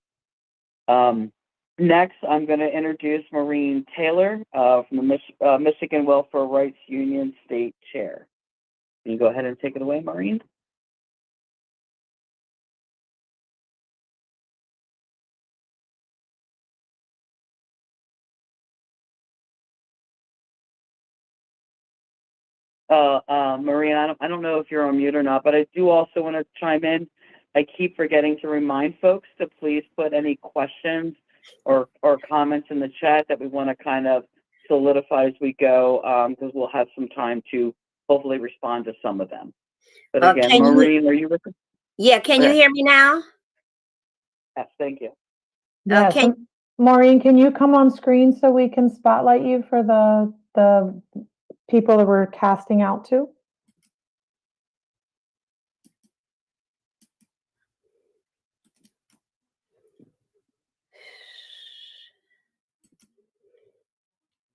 Next, I'm going to introduce Maureen Taylor from the Michigan Welfare Rights Union State Chair. Can you go ahead and take it away, Maureen? Maureen, I don't know if you're on mute or not, but I do also want to chime in. I keep forgetting to remind folks to please put any questions or comments in the chat that we want to kind of solidify as we go, because we'll have some time to hopefully respond to some of them. But again, Maureen, are you listening? Yeah, can you hear me now? Yes, thank you. Yes. Okay. Maureen, can you come on screen so we can spotlight you for the people that we're casting out to?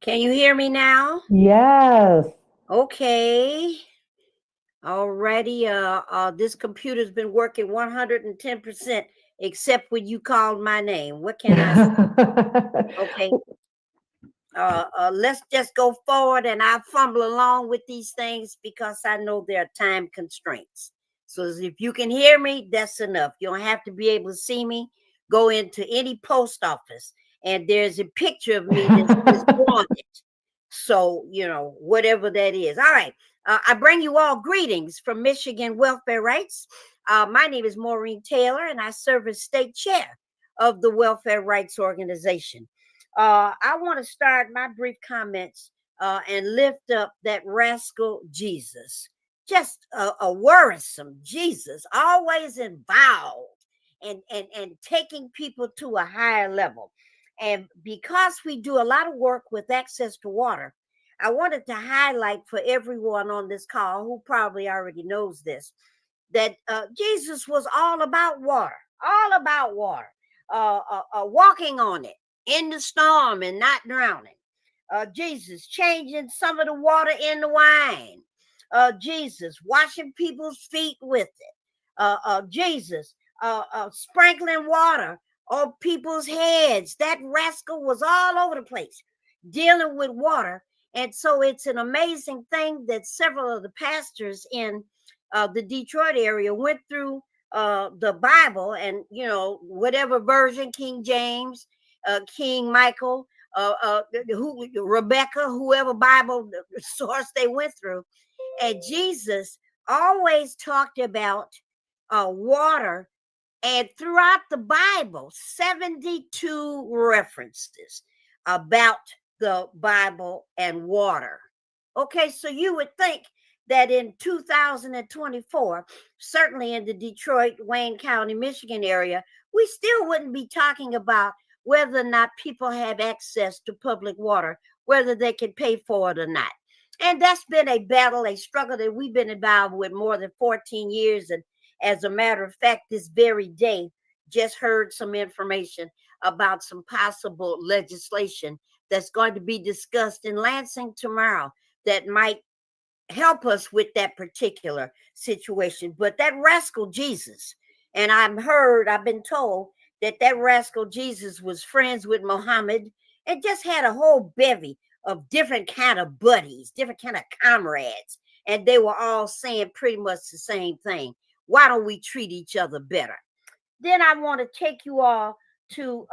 Can you hear me now? Yes. Okay. Already, this computer's been working 110%, except when you called my name. What can I say? Okay. Let's just go forward, and I'll fumble along with these things because I know there are time constraints. So if you can hear me, that's enough. You don't have to be able to see me. Go into any post office, and there's a picture of me that's wanted. So, you know, whatever that is. All right. I bring you all greetings from Michigan Welfare Rights. My name is Maureen Taylor, and I serve as state chair of the Welfare Rights Organization. I want to start my brief comments and lift up that rascal Jesus. Just a worrisome Jesus, always involved and taking people to a higher level. And because we do a lot of work with access to water, I wanted to highlight for everyone on this call who probably already knows this, that Jesus was all about water, walking on it in the storm and not drowning. Jesus changing some of the water into wine. Jesus washing people's feet with it. Jesus sprinkling water on people's heads. That rascal was all over the place dealing with water And so it's an amazing thing that several of the pastors in the Detroit area went through the Bible, and whatever version, King James, King Michael, Rebecca, whoever Bible source they went through. And Jesus always talked about water, and throughout the Bible, 72 references about the Bible and water. Okay, so you would think that in 2024, certainly in the Detroit, Wayne County, Michigan area, we still wouldn't be talking about whether or not people have access to public water, whether they can pay for it or not. And that's been a battle, a struggle that we've been involved with more than 14 years. And as a matter of fact, this very day, just heard some information about some possible legislation that's going to be discussed in Lansing tomorrow that might help us with that particular situation. But that rascal Jesus, and I've been told that rascal Jesus was friends with Muhammad and just had a whole bevy of different kind of buddies, different kind of comrades. And they were all saying pretty much the same thing. Why don't we treat each other better? Then I want to take you all to,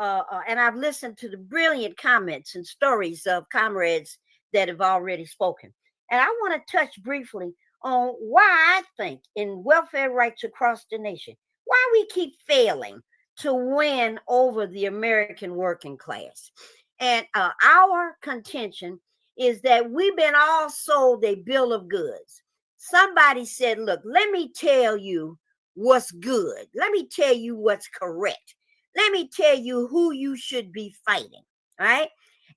and I've listened to the brilliant comments and stories of comrades that have already spoken. And I want to touch briefly on why I think in welfare rights across the nation, why we keep failing to win over the American working class. And our contention is that we've been all sold a bill of goods. Somebody said, look, let me tell you what's good. Let me tell you what's correct. Let me tell you who you should be fighting. All right.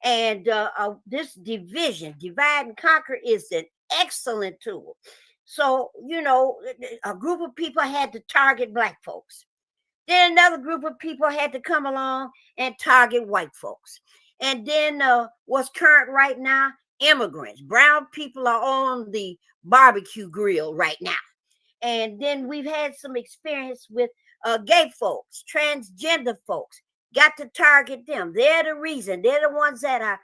And this division, divide and conquer, is an excellent tool. So, a group of people had to target Black folks. Then another group of people had to come along and target white folks. And then what's current right now, immigrants. Brown people are on the barbecue grill right now. And then we've had some experience with gay folks, transgender folks. Got to target them. They're the reason. They're the ones that are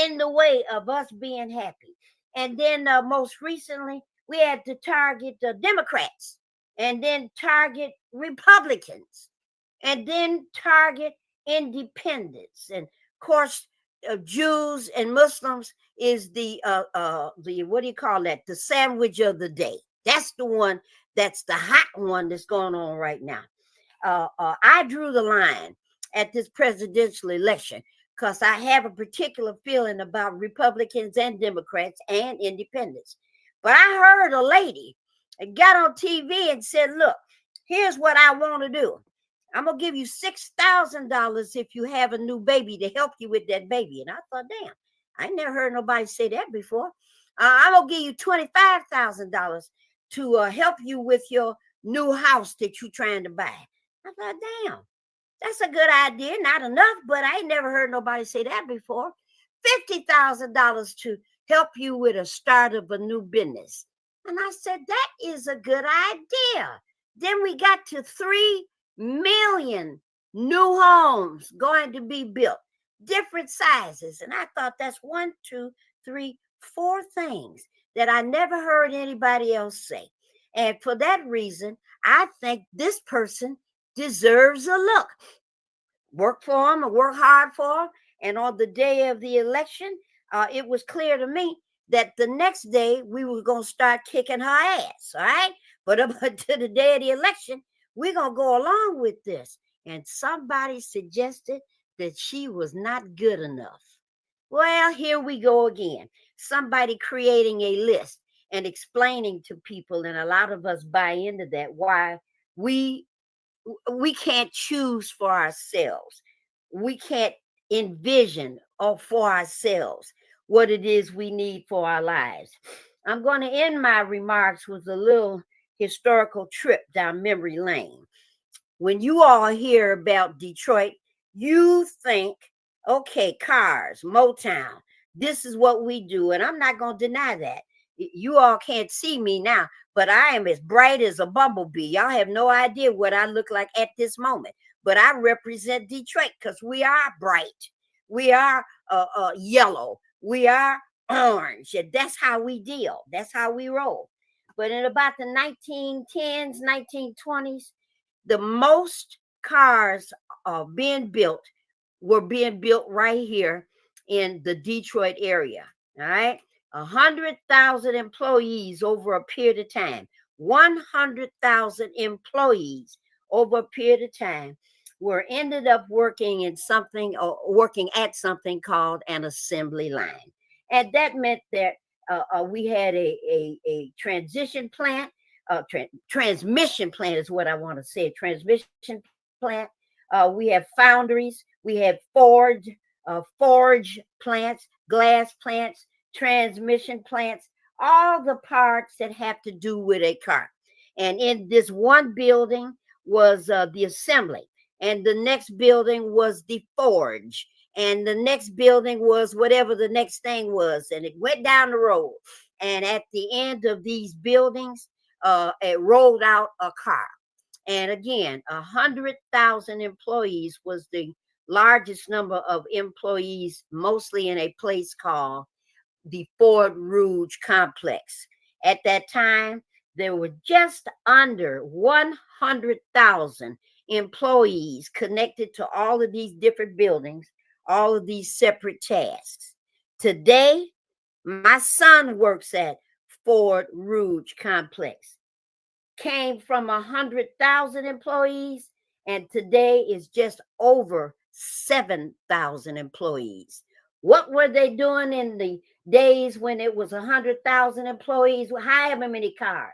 in the way of us being happy. And then most recently, we had to target the Democrats, and then target Republicans, and then target independents. And of course, Jews and Muslims is the what do you call that? The sandwich of the day. That's the one. That's the hot one that's going on right now. I drew the line at this presidential election because I have a particular feeling about Republicans and Democrats and independents. But I heard a lady got on TV and said, look, here's what I want to do. I'm going to give you $6,000 if you have a new baby to help you with that baby. And I thought, damn, I never heard nobody say that before. I'm going to give you $25,000 to help you with your new house that you're trying to buy. I thought, damn, that's a good idea. Not enough, but I ain't never heard nobody say that before. $50,000 to help you with a start of a new business. And I said, that is a good idea. Then we got to 3 million new homes going to be built, different sizes. And I thought that's 1, 2, 3, 4 things that I never heard anybody else say. And for that reason, I think this person deserves a look. Work for them or work hard for them. And on the day of the election, it was clear to me that the next day we were going to start kicking her ass. All right. But up until the day of the election, we're going to go along with this. And somebody suggested that she was not good enough. Well, here we go again. Somebody creating a list and explaining to people, and a lot of us buy into that, why we can't choose for ourselves. We can't envision for ourselves what it is we need for our lives. I'm going to end my remarks with a little historical trip down memory lane. When you all hear about Detroit, you think, okay, cars, Motown, this is what we do. And I'm not going to deny that. You all can't see me now, but I am as bright as a bumblebee. Y'all have no idea what I look like at this moment. But I represent Detroit because we are bright. We are yellow. We are orange. And that's how we deal. That's how we roll. But in about the 1910s, 1920s, the most cars being built were being built right here in the Detroit area. All right. 100,000 employees over a period of time. 100,000 employees over a period of time were ended up working in something or working at something called an assembly line. And that meant that we had a transition plant, transmission plant is what I want to say, transmission plant. We have foundries, we have forge plants, glass plants, transmission plants, all the parts that have to do with a car. And in this one building was the assembly, and the next building was the forge, and the next building was whatever the next thing was, and it went down the road. And at the end of these buildings, it rolled out a car. And again, 100,000 employees was the largest number of employees, mostly in a place called the Ford Rouge complex. At that time, there were just under 100,000 employees connected to all of these different buildings, all of these separate tasks. Today, my son works at Ford Rouge complex. Came from 100,000 employees, and today is just over 7,000 employees. What were they doing in the days when it was 100,000 employees, however many cars?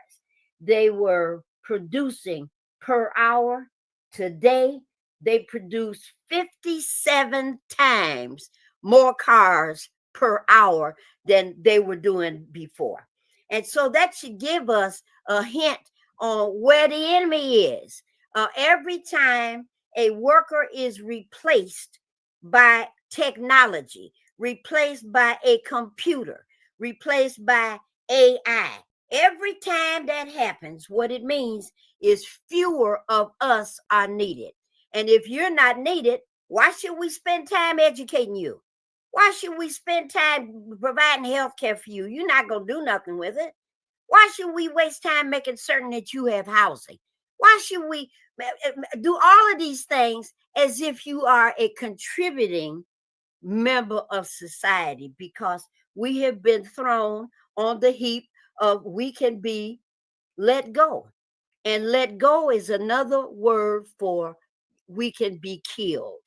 They were producing per hour. Today, they produce 57 times more cars per hour than they were doing before. And so that should give us a hint on where the enemy is. Every time a worker is replaced by technology, replaced by a computer, replaced by AI, every time that happens, what it means is fewer of us are needed. And if you're not needed, why should we spend time educating you? Why should we spend time providing health care for you? You're not going to do nothing with it. Why should we waste time making certain that you have housing? Why should we do all of these things as if you are a contributing member of society? Because we have been thrown on the heap of we can be let go. And let go is another word for we can be killed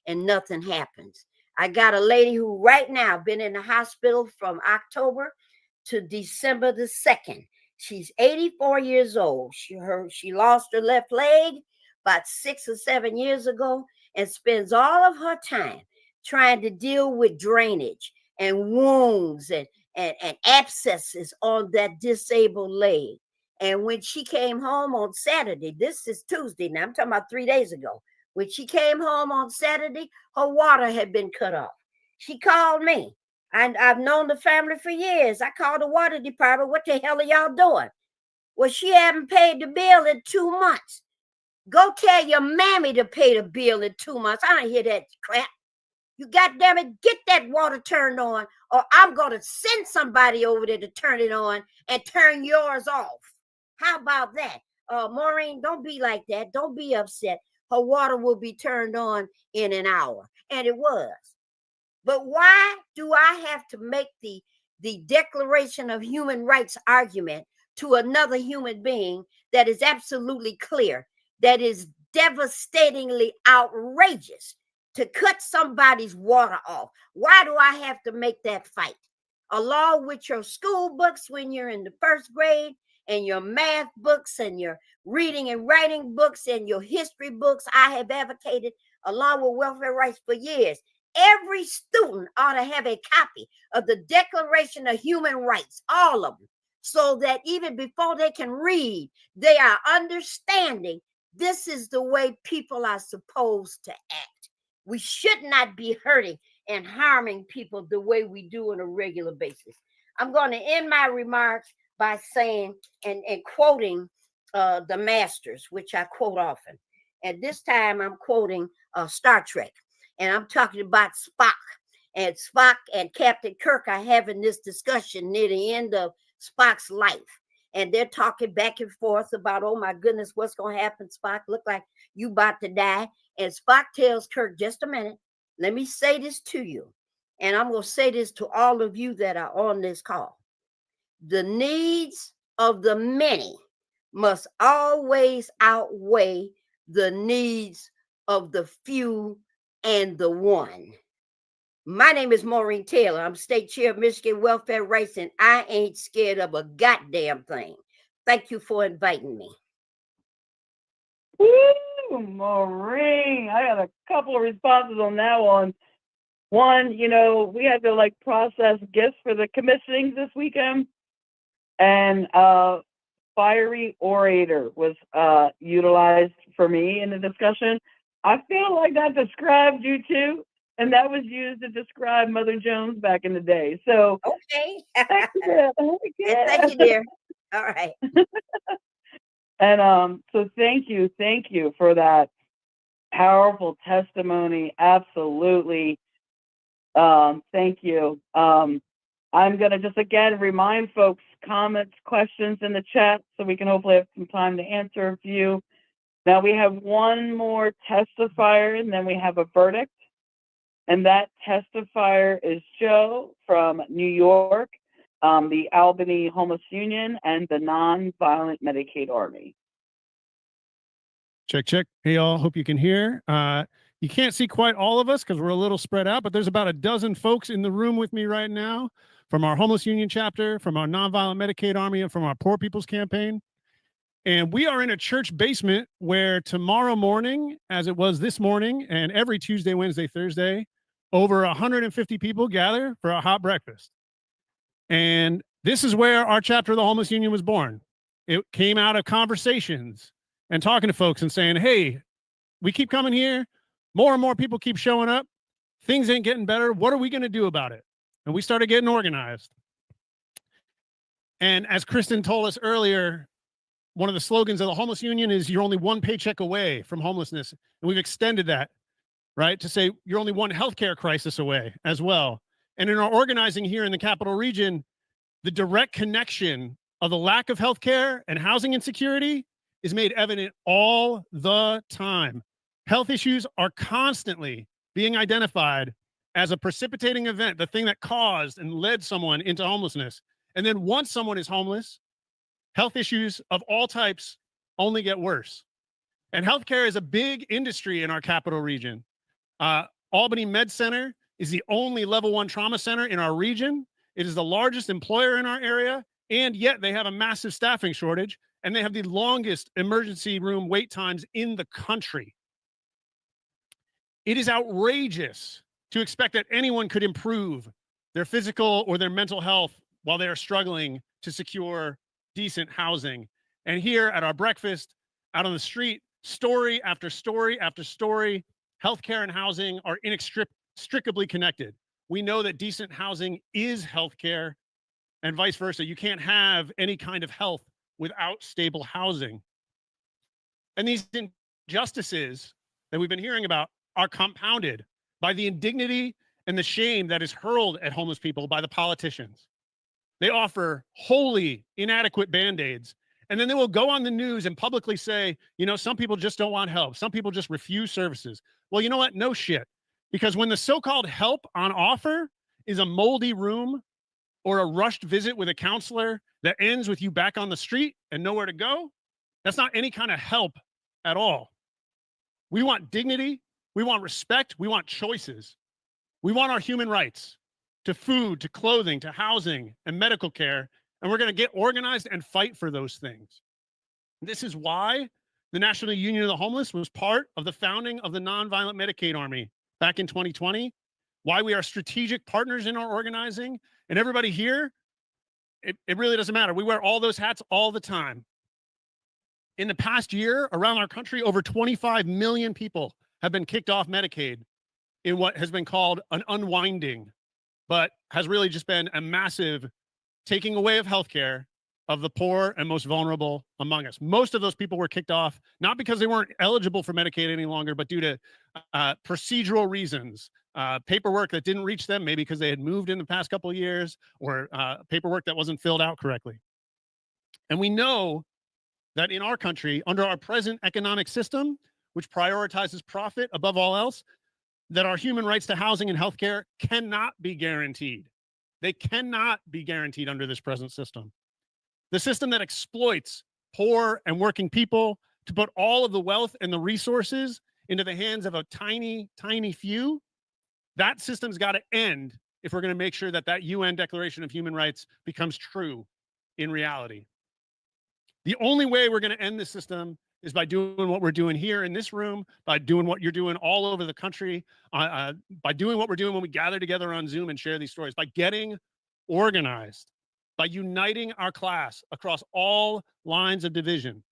and nothing happens. I got a lady who right now been in the hospital from October to December the 2nd. She's 84 years old. She lost her left leg about 6 or 7 years ago and spends all of her time trying to deal with drainage and wounds and abscesses on that disabled leg. And when she came home on Saturday, this is Tuesday now, I'm talking about 3 days ago. When she came home on Saturday, her water had been cut off. She called me. And I've known the family for years. I called the water department. What the hell are y'all doing? Well, she haven't paid the bill in 2 months. Go tell your mammy to pay the bill in 2 months. I don't hear that crap. You goddamn it, get that water turned on, or I'm going to send somebody over there to turn it on and turn yours off. How about that? Maureen, don't be like that. Don't be upset. Her water will be turned on in an hour. And it was. But why do I have to make the Declaration of Human Rights argument to another human being that is absolutely clear, that is devastatingly outrageous, to cut somebody's water off? Why do I have to make that fight? Along with your school books when you're in the first grade, and your math books, and your reading and writing books, and your history books, I have advocated along with welfare rights for years. Every student ought to have a copy of the Declaration of Human Rights, all of them, so that even before they can read, they are understanding this is the way people are supposed to act. We should not be hurting and harming people the way we do on a regular basis. I'm going to end my remarks by saying and quoting the masters, which I quote often. At this time, I'm quoting Star Trek. And I'm talking about Spock. And Spock and Captain Kirk are having this discussion near the end of Spock's life. And they're talking back and forth about, oh my goodness, what's going to happen, Spock? Look like you about to die. And Spock tells Kirk, just a minute, let me say this to you. And I'm going to say this to all of you that are on this call. The needs of the many must always outweigh the needs of the few and the one. My name is Maureen Taylor. I'm state chair of Michigan Welfare Rights, and I ain't scared of a goddamn thing. Thank you for inviting me. Woo, Maureen. I got a couple of responses on that one. One, you know, we had to process gifts for the commissionings this weekend, and fiery orator was utilized for me in the discussion. I feel like that described you too. And that was used to describe Mother Jones back in the day. So, okay. Thank you, thank you, dear. All right. And so thank you for that powerful testimony. Absolutely. Thank you. I'm going to just again remind folks, comments, questions in the chat so we can hopefully have some time to answer a few. Now we have one more testifier and then we have a verdict. And that testifier is Joe from New York, the Albany Homeless Union, and the Nonviolent Medicaid Army. Check, check. Hey, y'all. Hope you can hear. You can't see quite all of us because we're a little spread out, but there's about a dozen folks in the room with me right now from our Homeless Union chapter, from our Nonviolent Medicaid Army, and from our Poor People's Campaign. And we are in a church basement where tomorrow morning, as it was this morning, and every Tuesday, Wednesday, Thursday, over 150 people gather for a hot breakfast. And this is where our chapter of the Homeless Union was born. It came out of conversations and talking to folks and saying, hey, we keep coming here. More and more people keep showing up. Things ain't getting better. What are we going to do about it? And we started getting organized. And as Kristen told us earlier, one of the slogans of the Homeless Union is you're only one paycheck away from homelessness. And we've extended that, right, to say you're only one healthcare crisis away as well. And in our organizing here in the Capital Region, the direct connection of the lack of healthcare and housing insecurity is made evident all the time. Health issues are constantly being identified as a precipitating event, the thing that caused and led someone into homelessness. And then once someone is homeless, health issues of all types only get worse. And healthcare is a big industry in our Capital Region. Albany Med Center is the only level 1 trauma center in our region. It is the largest employer in our area, and yet they have a massive staffing shortage, and they have the longest emergency room wait times in the country. It is outrageous to expect that anyone could improve their physical or their mental health while they are struggling to secure decent housing. And here at our breakfast, out on the street, story after story after story, healthcare and housing are inextricably connected. We know that decent housing is healthcare and vice versa. You can't have any kind of health without stable housing. And these injustices that we've been hearing about are compounded by the indignity and the shame that is hurled at homeless people by the politicians. They offer wholly inadequate band-aids, and then they will go on the news and publicly say, you know, some people just don't want help. Some people just refuse services. Well, you know what? No shit. Because when the so-called help on offer is a moldy room or a rushed visit with a counselor that ends with you back on the street and nowhere to go, that's not any kind of help at all. We want dignity. We want respect. We want choices. We want our human rights to food, to clothing, to housing, and medical care. And we're going to get organized and fight for those things. This is why the National Union of the Homeless was part of the founding of the Nonviolent Medicaid Army back in 2020, why we are strategic partners in our organizing. And everybody here, it really doesn't matter. We wear all those hats all the time. In the past year, around our country, over 25 million people have been kicked off Medicaid in what has been called an unwinding, but has really just been a massive taking away of healthcare of the poor and most vulnerable among us. Most of those people were kicked off, not because they weren't eligible for Medicaid any longer, but due to procedural reasons, paperwork that didn't reach them, maybe because they had moved in the past couple of years, or paperwork that wasn't filled out correctly. And we know that in our country, under our present economic system, which prioritizes profit above all else, that our human rights to housing and healthcare cannot be guaranteed. They cannot be guaranteed under this present system. The system that exploits poor and working people to put all of the wealth and the resources into the hands of a tiny, tiny few, that system's got to end if we're going to make sure that that UN Declaration of Human Rights becomes true in reality. The only way we're going to end this system is by doing what we're doing here in this room, by doing what you're doing all over the country, by doing what we're doing when we gather together on Zoom and share these stories, by getting organized, by uniting our class across all lines of division.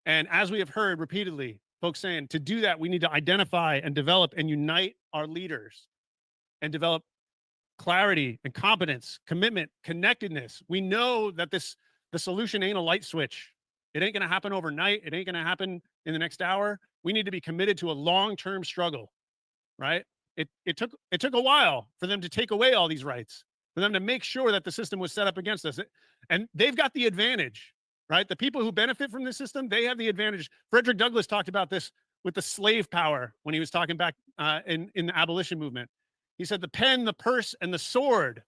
And as we have heard repeatedly, folks saying, to do that, we need to identify and develop and unite our leaders and develop clarity and competence, commitment, connectedness. We know that the solution ain't a light switch. It ain't going to happen overnight. It ain't going to happen in the next hour. We need to be committed to a long-term struggle, right? It took a while for them to take away all these rights, for them to make sure that the system was set up against us. And they've got the advantage, right? The people who benefit from this system, they have the advantage. Frederick Douglass talked about this with the slave power when he was talking back in the abolition movement. He said the pen, the purse, and the sword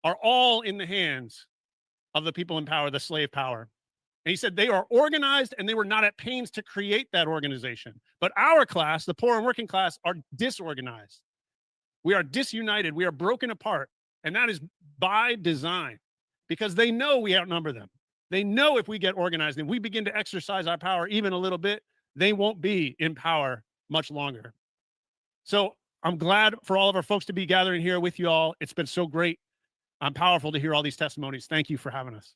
are all in the hands of the people in power, the slave power. And he said they are organized and they were not at pains to create that organization. But our class, the poor and working class, are disorganized. We are disunited. We are broken apart. And that is by design, because they know we outnumber them. They know if we get organized and we begin to exercise our power even a little bit, they won't be in power much longer. So I'm glad for all of our folks to be gathering here with you all. It's been so great. Powerful to hear all these testimonies. Thank you for having us.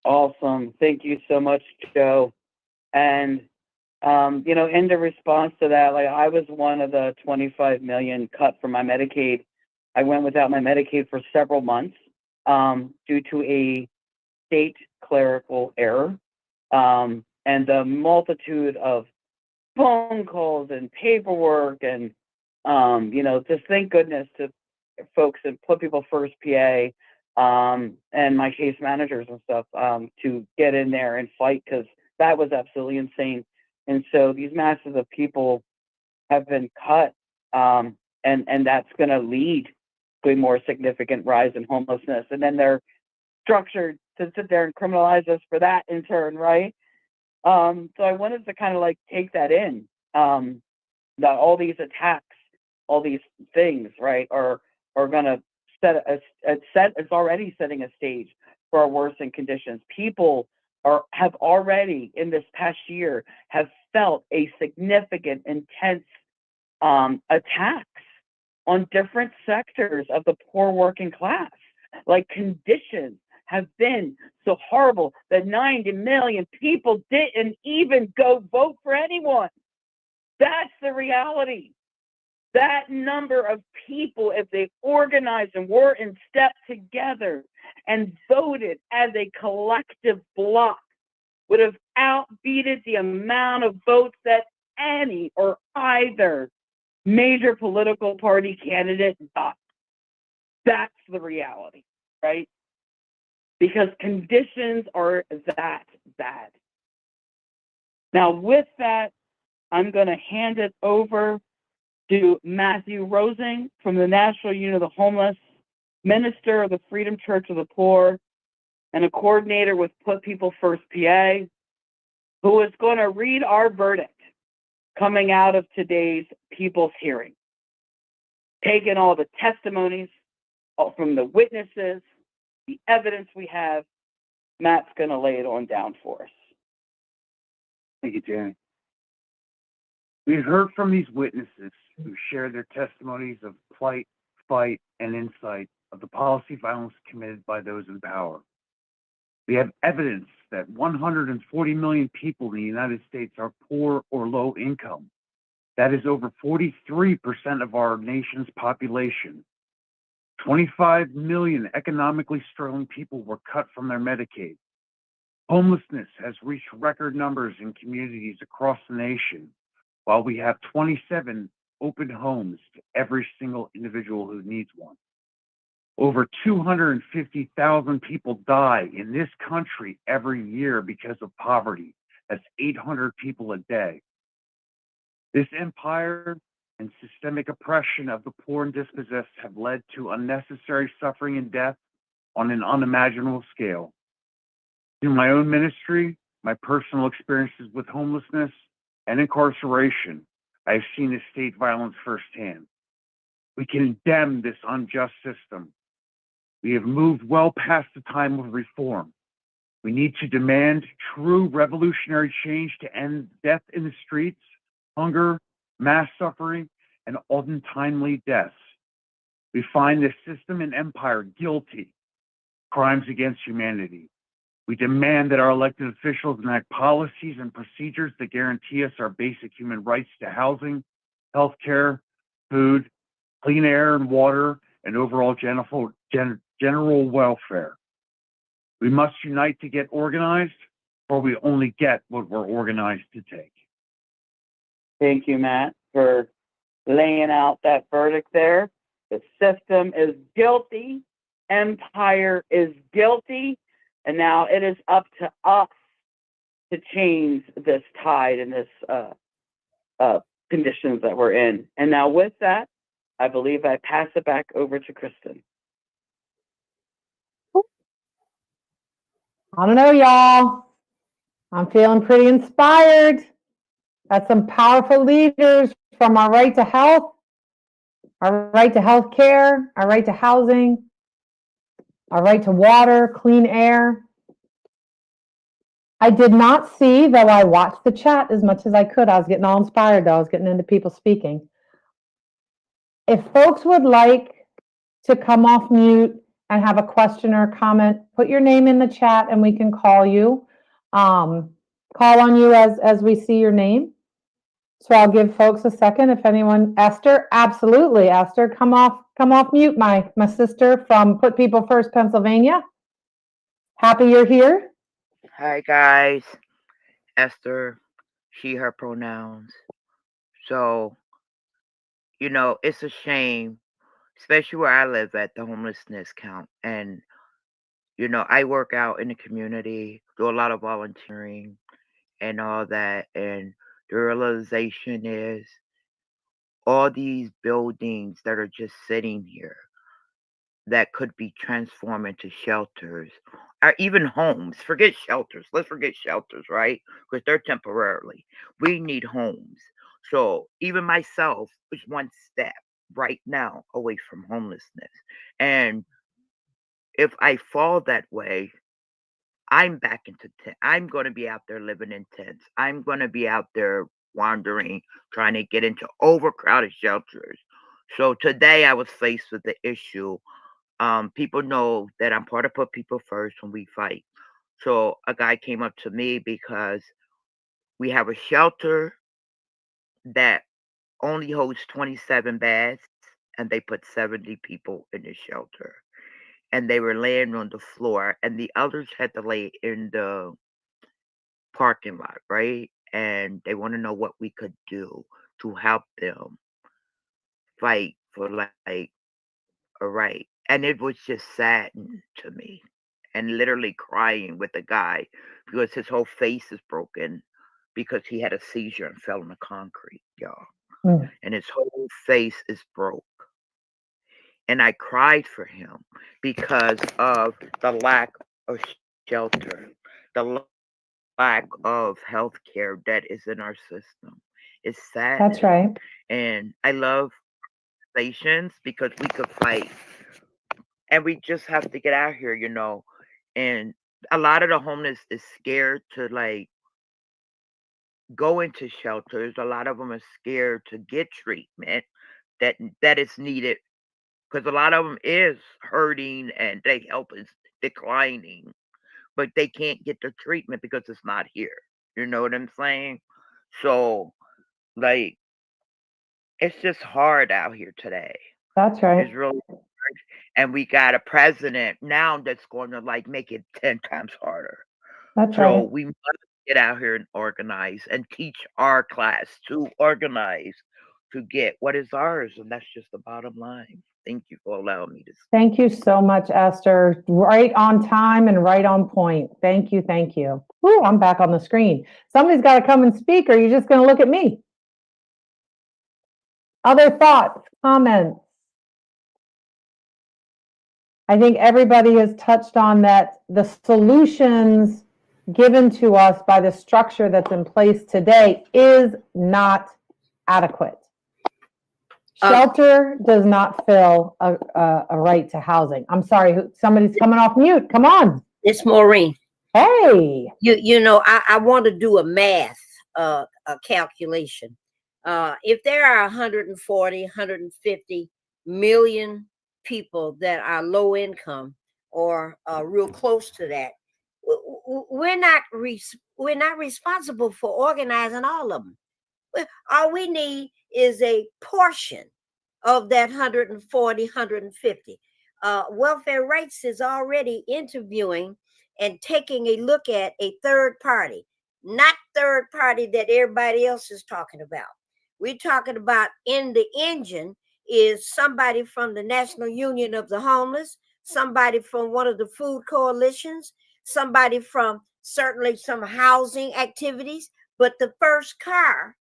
Awesome. Thank you so much, Joe. And, in the response to that, like, I was one of the 25 million cut from my Medicaid. I went without my Medicaid for several months due to a state clerical error. And the multitude of phone calls and paperwork and, just thank goodness to folks and Put People First PA and my case managers and stuff to get in there and fight, because that was absolutely insane. And so these masses of people have been cut, and that's going to lead to a more significant rise in homelessness. And then they're structured to sit there and criminalize us for that in turn, right? So I wanted to kind of like take that in, that all these attacks, all these things, right, are going to it's already setting a stage for our worsening conditions. People have already in this past year have felt a significant, intense attacks on different sectors of the poor working class. Like, conditions have been so horrible that 90 million people didn't even go vote for anyone. That's the reality. That number of people, if they organized and were in step together and voted as a collective bloc, would have outbeated the amount of votes that any or either major political party candidate got. That's the reality, right? Because conditions are that bad. Now, with that, I'm going to hand it over to Matthew Rosing from the National Union of the Homeless, minister of the Freedom Church of the Poor, and a coordinator with Put People First PA, who is going to read our verdict coming out of today's people's hearing. Taking all the testimonies from the witnesses, the evidence we have, Matt's going to lay it on down for us. Thank you, Jenny. We heard from these witnesses who shared their testimonies of plight, fight, and insight of the policy violence committed by those in power. We have evidence that 140 million people in the United States are poor or low income. That is over 43% of our nation's population. 25 million economically struggling people were cut from their Medicaid. Homelessness has reached record numbers in communities across the nation, while we have 27 open homes to every single individual who needs one. Over 250,000 people die in this country every year because of poverty. That's 800 people a day. This empire and systemic oppression of the poor and dispossessed have led to unnecessary suffering and death on an unimaginable scale. Through my own ministry, my personal experiences with homelessness and incarceration, I have seen the state violence firsthand. We condemn this unjust system. We have moved well past the time of reform. We need to demand true revolutionary change to end death in the streets, hunger, mass suffering, and untimely deaths. We find this system and empire guilty, crimes against humanity. We demand that our elected officials enact policies and procedures that guarantee us our basic human rights to housing, healthcare, food, clean air and water, and overall general welfare. We must unite to get organized, or we only get what we're organized to take. Thank you, Matt, for laying out that verdict there. The system is guilty, empire is guilty, and now it is up to us to change this tide and this conditions that we're in. And now with that, I believe I pass it back over to Kristen. I don't know, y'all. I'm feeling pretty inspired. Got some powerful leaders from our right to health, our right to health care, our right to housing, our right to water, clean air. I did not see, though I watched the chat as much as I could. I was getting all inspired, though. I was getting into people speaking. If folks would like to come off mute and have a question or a comment, put your name in the chat and we can call you. Call on you as we see your name. So I'll give folks a second. If anyone, Esther, absolutely, Esther, come off mute, my sister from Put People First, Pennsylvania. Happy you're here. Hi guys, Esther, she, her pronouns. So, it's a shame, especially where I live at the homelessness count. And, I work out in the community, do a lot of volunteering and all that. And the realization is all these buildings that are just sitting here that could be transformed into shelters or even homes. Forget shelters. Let's forget shelters, right? Because they're temporarily. We need homes. So even myself is one step right now away from homelessness. And if I fall that way, I'm back into tent. I'm going to be out there living in tents. I'm going to be out there wandering, trying to get into overcrowded shelters. So today I was faced with the issue. People know that I'm part of Put People First when we fight. So a guy came up to me because we have a shelter that only holds 27 beds, and they put 70 people in the shelter. And they were laying on the floor, and the others had to lay in the parking lot, right? And they want to know what we could do to help them fight for like a right. And it was just saddened to me, and literally crying with the guy because his whole face is broken because he had a seizure and fell on the concrete, y'all. And his whole face is broke. And I cried for him because of the lack of shelter, the lack of health care that is in our system. It's sad. That's right. And I love nations because we could fight. And we just have to get out here, And a lot of the homeless is scared to go into shelters. A lot of them are scared to get treatment that is needed because a lot of them is hurting and their health is declining, but they can't get the treatment because it's not here. You know what I'm saying? So, it's just hard out here today. That's right. It's really hard. And we got a president now that's going to make it 10 times harder. That's So right. we must get out here and organize and teach our class to organize to get what is ours, and that's just the bottom line. Thank you for allowing me to speak. Thank you so much, Esther. Right on time and right on point. Thank you, thank you. Ooh, I'm back on the screen. Somebody's got to come and speak, or are you just going to look at me? Other thoughts, comments? I think everybody has touched on that the solutions given to us by the structure that's in place today is not adequate. Shelter does not fill a right to housing. I'm sorry, somebody's coming off mute. Come on. It's Maureen. Hey. You know, I want to do a math a calculation. If there are 140, 150 million people that are low income or real close to that, we're not responsible for organizing all of them. All we need is a portion of that 140, 150. Welfare Rights is already interviewing and taking a look at a third party, not third party that everybody else is talking about. We're talking about in the engine is somebody from the National Union of the Homeless, somebody from one of the food coalitions, somebody from certainly some housing activities, but the first car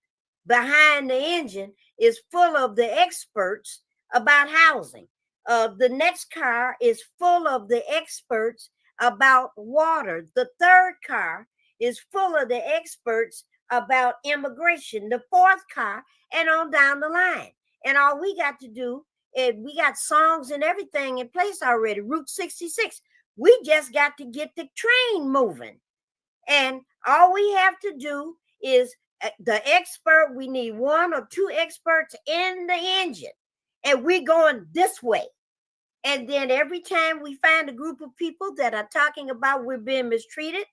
behind the engine is full of the experts about housing. The next car is full of the experts about water. The third car is full of the experts about immigration. The fourth car, and on down the line. And all we got to do is we got songs and everything in place already. Route 66. We just got to get the train moving. And all we have to do is the expert, we need one or two experts in the engine, and we're going this way. And then every time we find a group of people that are talking about we're being mistreated,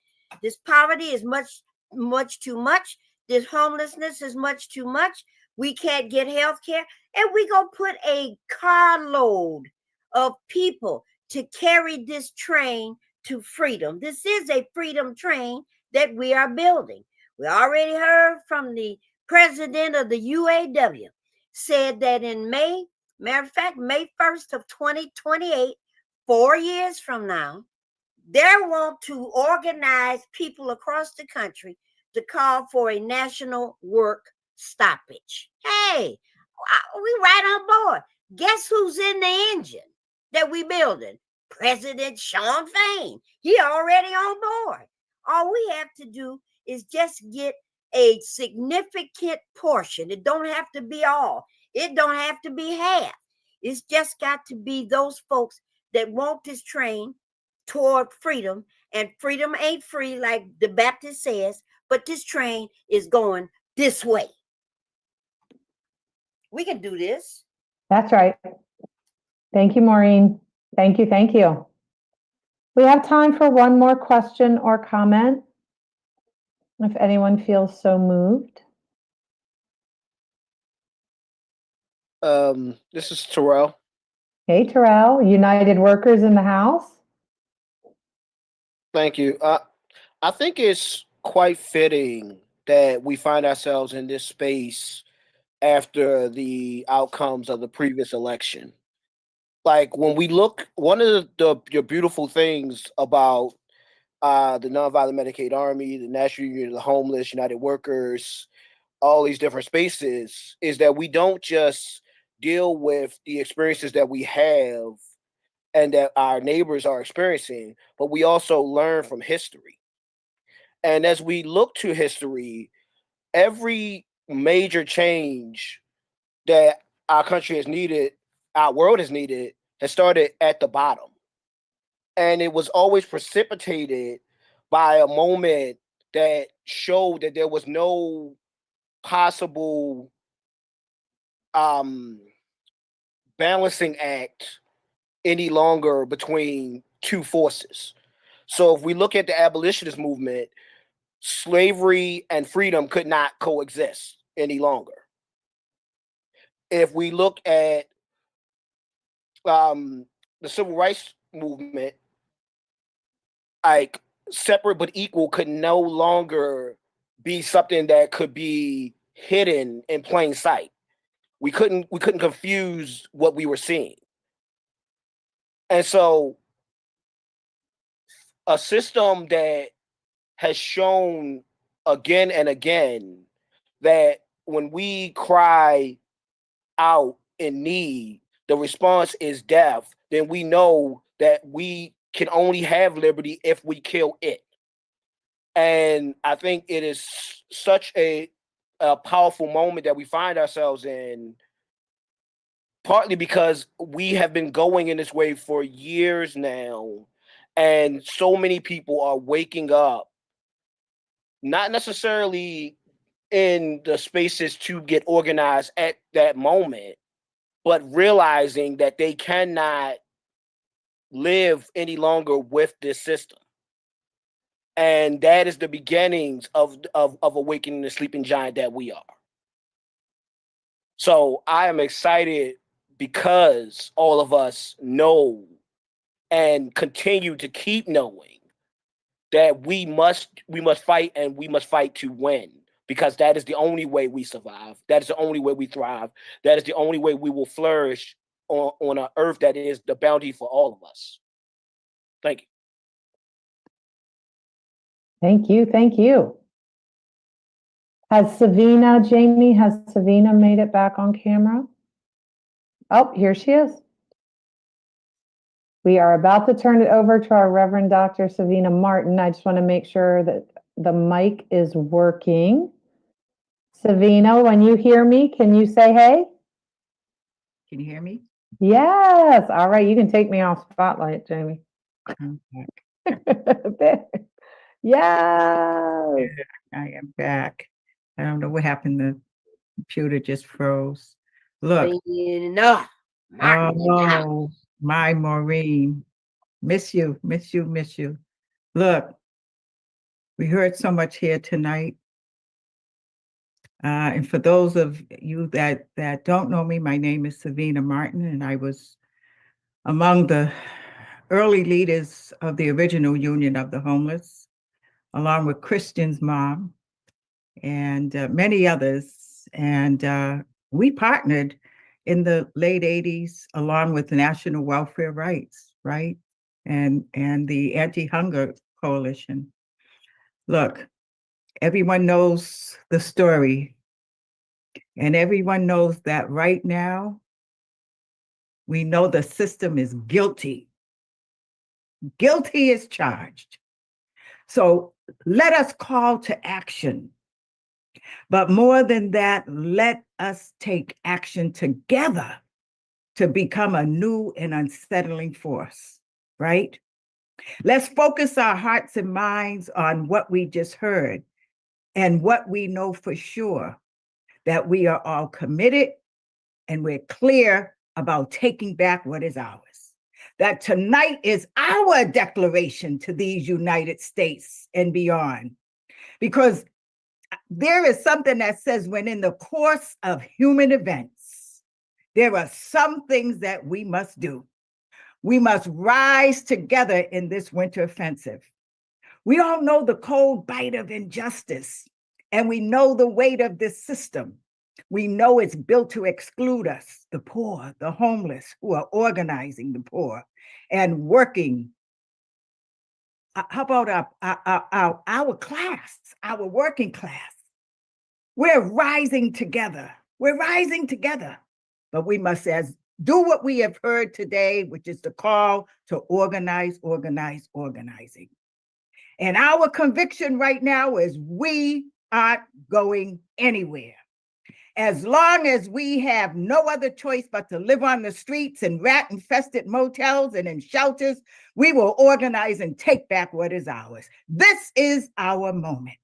this poverty is much too much, this homelessness is much too much, we can't get health care, and we gonna put a carload of people to carry this train to freedom. This is a freedom train that we are building. We already heard from the president of the UAW, said that in May, matter of fact, May 1st of 2028, 4 years from now, they want to organize people across the country to call for a national work stoppage. Hey, we right on board. Guess who's in the engine that we building? President Sean Fain. He already on board. All we have to do is just get a significant portion. It don't have to be all. It don't have to be half. It's just got to be those folks that want this train toward freedom. And freedom ain't free, like the Baptist says, but this train is going this way. We can do this. That's right. Thank you, Maureen. Thank you, thank you. We have time for one more question or comment, if anyone feels so moved. This is Terrell. Hey, Terrell, United Workers in the house. Thank you. I think it's quite fitting that we find ourselves in this space after the outcomes of the previous election. Like when we look, one of the beautiful things about the Nonviolent Medicaid Army, the National Union of the Homeless, United Workers, all these different spaces, is that we don't just deal with the experiences that we have and that our neighbors are experiencing, but we also learn from history. And as we look to history, every major change that our country has needed, our world has needed, has started at the bottom. And it was always precipitated by a moment that showed that there was no possible balancing act any longer between two forces. So if we look at the abolitionist movement, slavery and freedom could not coexist any longer. If we look at the civil rights movement, like separate but equal could no longer be something that could be hidden in plain sight. We couldn't confuse what we were seeing. And so a system that has shown again and again that when we cry out in need, the response is death, then we know that we can only have liberty if we kill it. And I think it is such a powerful moment that we find ourselves in, partly because we have been going in this way for years now, and so many people are waking up, not necessarily in the spaces to get organized at that moment, but realizing that they cannot live any longer with this system. And that is the beginnings of awakening the sleeping giant that we are. So I am excited because all of us know and continue to keep knowing that we must fight, and we must fight to win, because that is the only way we survive. That is the only way we thrive. That is the only way we will flourish on an earth that is the bounty for all of us. Thank you. Thank you. Thank you. Has Jamie made it back on camera? Oh, here she is. We are about to turn it over to our Reverend Dr. Savina Martin. I just want to make sure that the mic is working. Savina, when you hear me, can you say hey? Can you hear me? Yes. All right. You can take me off spotlight, Jamie. Yes. I am back. I don't know what happened. The computer just froze. Look. Enough. Oh, my Maureen. Miss you. Look, we heard so much here tonight. And for those of you that don't know me, my name is Savina Martin, and I was among the early leaders of the original Union of the Homeless, along with Christian's mom and many others. And we partnered in the late 80s along with the National Welfare Rights, right? And the Anti-Hunger Coalition. Look, everyone knows the story, and everyone knows that right now, we know the system is guilty. Guilty is charged. So let us call to action. But more than that, let us take action together to become a new and unsettling force, right? Let's focus our hearts and minds on what we just heard and what we know for sure, that we are all committed and we're clear about taking back what is ours. That tonight is our declaration to these United States and beyond. Because there is something that says when in the course of human events, there are some things that we must do. We must rise together in this winter offensive. We all know the cold bite of injustice, and we know the weight of this system. We know it's built to exclude us, the poor, the homeless, who are organizing the poor and working. How about our class, our working class? We're rising together. We're rising together. But we must do what we have heard today, which is the call to organize, organizing. And our conviction right now is we aren't going anywhere. As long as we have no other choice but to live on the streets and rat-infested motels and in shelters, we will organize and take back what is ours. This is our moment.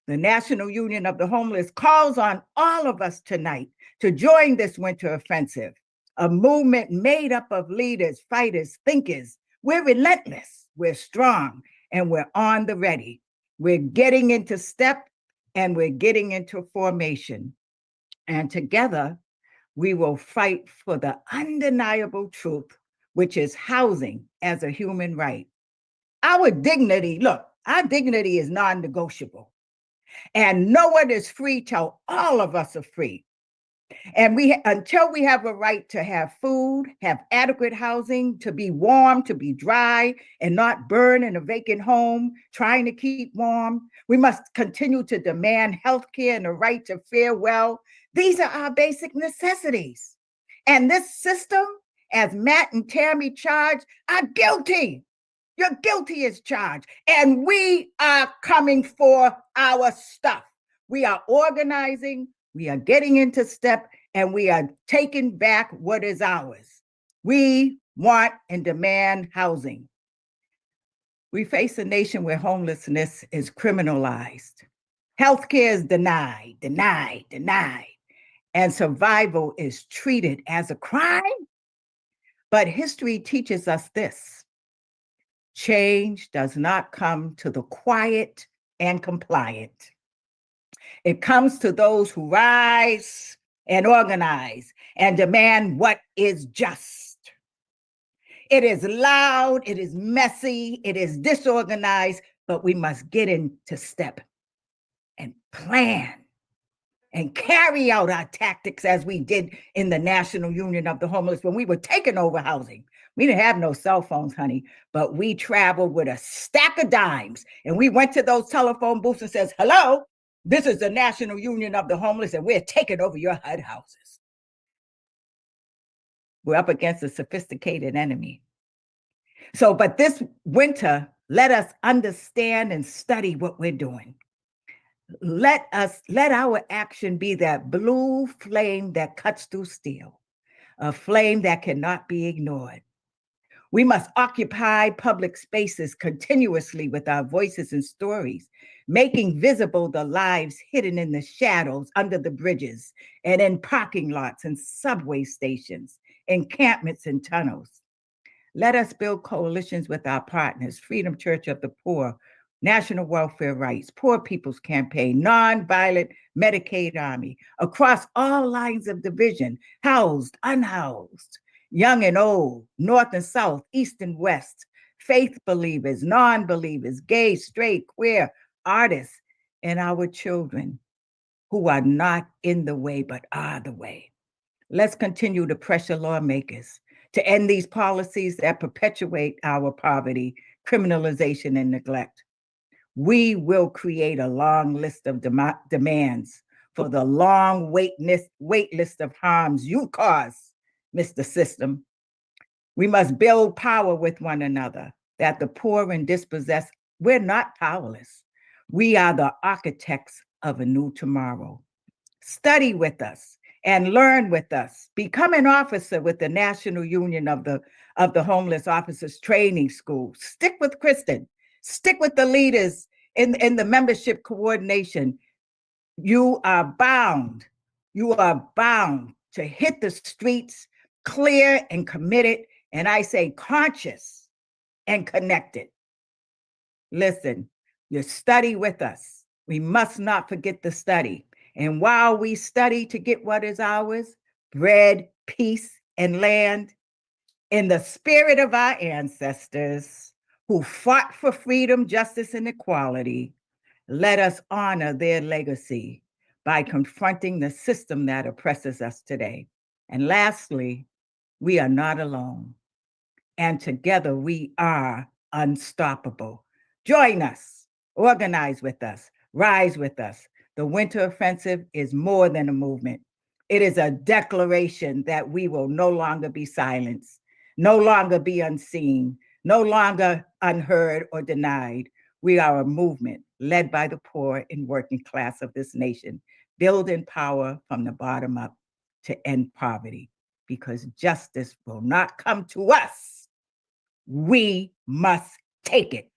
The National Union of the Homeless calls on all of us tonight to join this winter offensive, a movement made up of leaders, fighters, thinkers. We're relentless, we're strong, and we're on the ready. We're getting into step and we're getting into formation. And together, we will fight for the undeniable truth, which is housing as a human right. Our dignity is non-negotiable. And no one is free till all of us are free. And until we have a right to have food, have adequate housing, to be warm, to be dry, and not burn in a vacant home, trying to keep warm, we must continue to demand health care and the right to fare well. These are our basic necessities. And this system, as Matt and Tammy charged, are guilty. You're guilty as charged. And we are coming for our stuff. We are organizing, we are getting into step, and we are taking back what is ours. We want and demand housing. We face a nation where homelessness is criminalized. Healthcare is denied, and survival is treated as a crime. But history teaches us this: change does not come to the quiet and compliant. It comes to those who rise and organize and demand what is just. It is loud, it is messy, it is disorganized, but we must get into step and plan and carry out our tactics as we did in the National Union of the Homeless when we were taking over housing. We didn't have no cell phones, honey, but we traveled with a stack of dimes, and we went to those telephone booths and says, hello, this is the National Union of the Homeless, and we're taking over your HUD houses. We're up against a sophisticated enemy. So, but this winter, let us understand and study what we're doing. Let our action be that blue flame that cuts through steel, a flame that cannot be ignored. We must occupy public spaces continuously with our voices and stories, making visible the lives hidden in the shadows under the bridges and in parking lots and subway stations, encampments and tunnels. Let us build coalitions with our partners, Freedom Church of the Poor, National Welfare Rights, Poor People's Campaign, Nonviolent Medicaid Army, across all lines of division, housed, unhoused, young and old, north and south, east and west, faith believers, non-believers, gay, straight, queer, artists, and our children who are not in the way but are the way. Let's continue to pressure lawmakers to end these policies that perpetuate our poverty, criminalization, and neglect. We will create a long list of demands for the long wait list of harms you cause, Mr. System. We must build power with one another, that the poor and dispossessed, we're not powerless. We are the architects of a new tomorrow. Study with us and learn with us. Become an officer with the National Union of the Homeless Officers Training School. Stick with Kristen. Stick with the leaders in the membership coordination. You are bound to hit the streets clear and committed, and I say conscious and connected. Listen, you study with us. We must not forget the study. And while we study to get what is ours, bread, peace, and land, in the spirit of our ancestors who fought for freedom, justice, and equality, let us honor their legacy by confronting the system that oppresses us today. And lastly, we are not alone. And together we are unstoppable. Join us, organize with us, rise with us. The Winter Offensive is more than a movement. It is a declaration that we will no longer be silenced, no longer be unseen, no longer unheard or denied. We are a movement led by the poor and working class of this nation, building power from the bottom up to end poverty, because justice will not come to us. We must take it.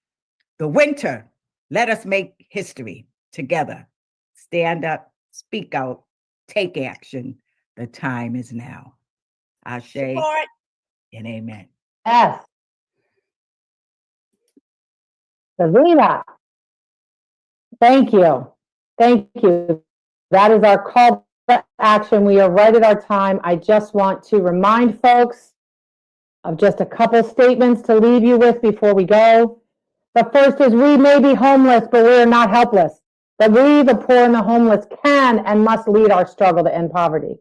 The winter, let us make history together. Stand up, speak out, take action. The time is now. Ashe and amen. Yes. Savina, thank you. Thank you. That is our call to action. We are right at our time. I just want to remind folks of just a couple statements to leave you with before we go. The first is, we may be homeless, but we are not helpless. But we, the poor and the homeless, can and must lead our struggle to end poverty.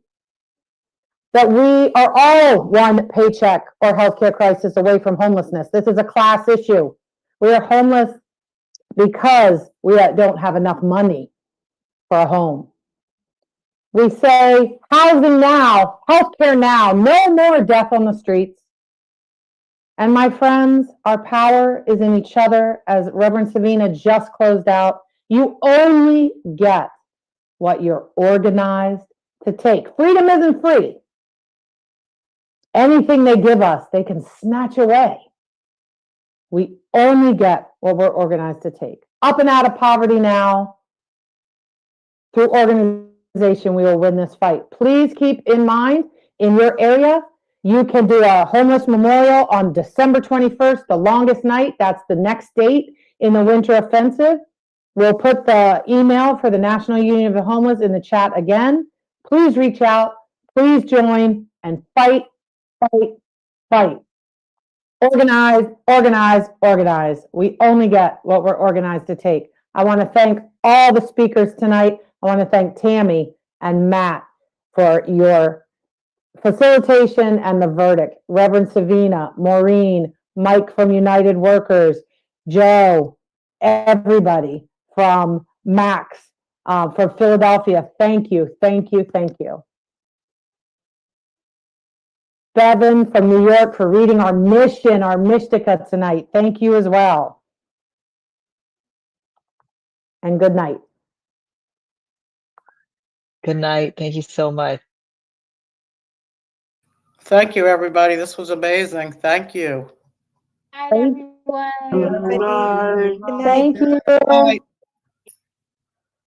that we are all one paycheck or healthcare crisis away from homelessness. This is a class issue. We are homeless because we don't have enough money for a home. We say housing now, healthcare now, no more death on the streets. And my friends, our power is in each other, as Reverend Savina just closed out. You only get what you're organized to take. Freedom isn't free. Anything they give us, they can snatch away. We only get what we're organized to take. Up and out of poverty now. Through organization, we will win this fight. Please keep in mind, in your area, you can do a homeless memorial on December 21st, the longest night. That's the next date in the winter offensive. We'll put the email for the National Union of the Homeless in the chat again. Please reach out, please join, and fight, fight, fight. Organize, organize, organize. We only get what we're organized to take. I want to thank all the speakers tonight. I want to thank Tammy and Matt for your facilitation and the verdict. Reverend Savina, Maureen, Mike from United Workers, Joe, everybody from Max, from Philadelphia. Thank you, thank you, thank you. Bevan from New York for reading our mission, our Mystica tonight. Thank you as well. And good night. Good night. Thank you so much. Thank you, everybody. This was amazing. Thank you. Hi, everyone. Thank you.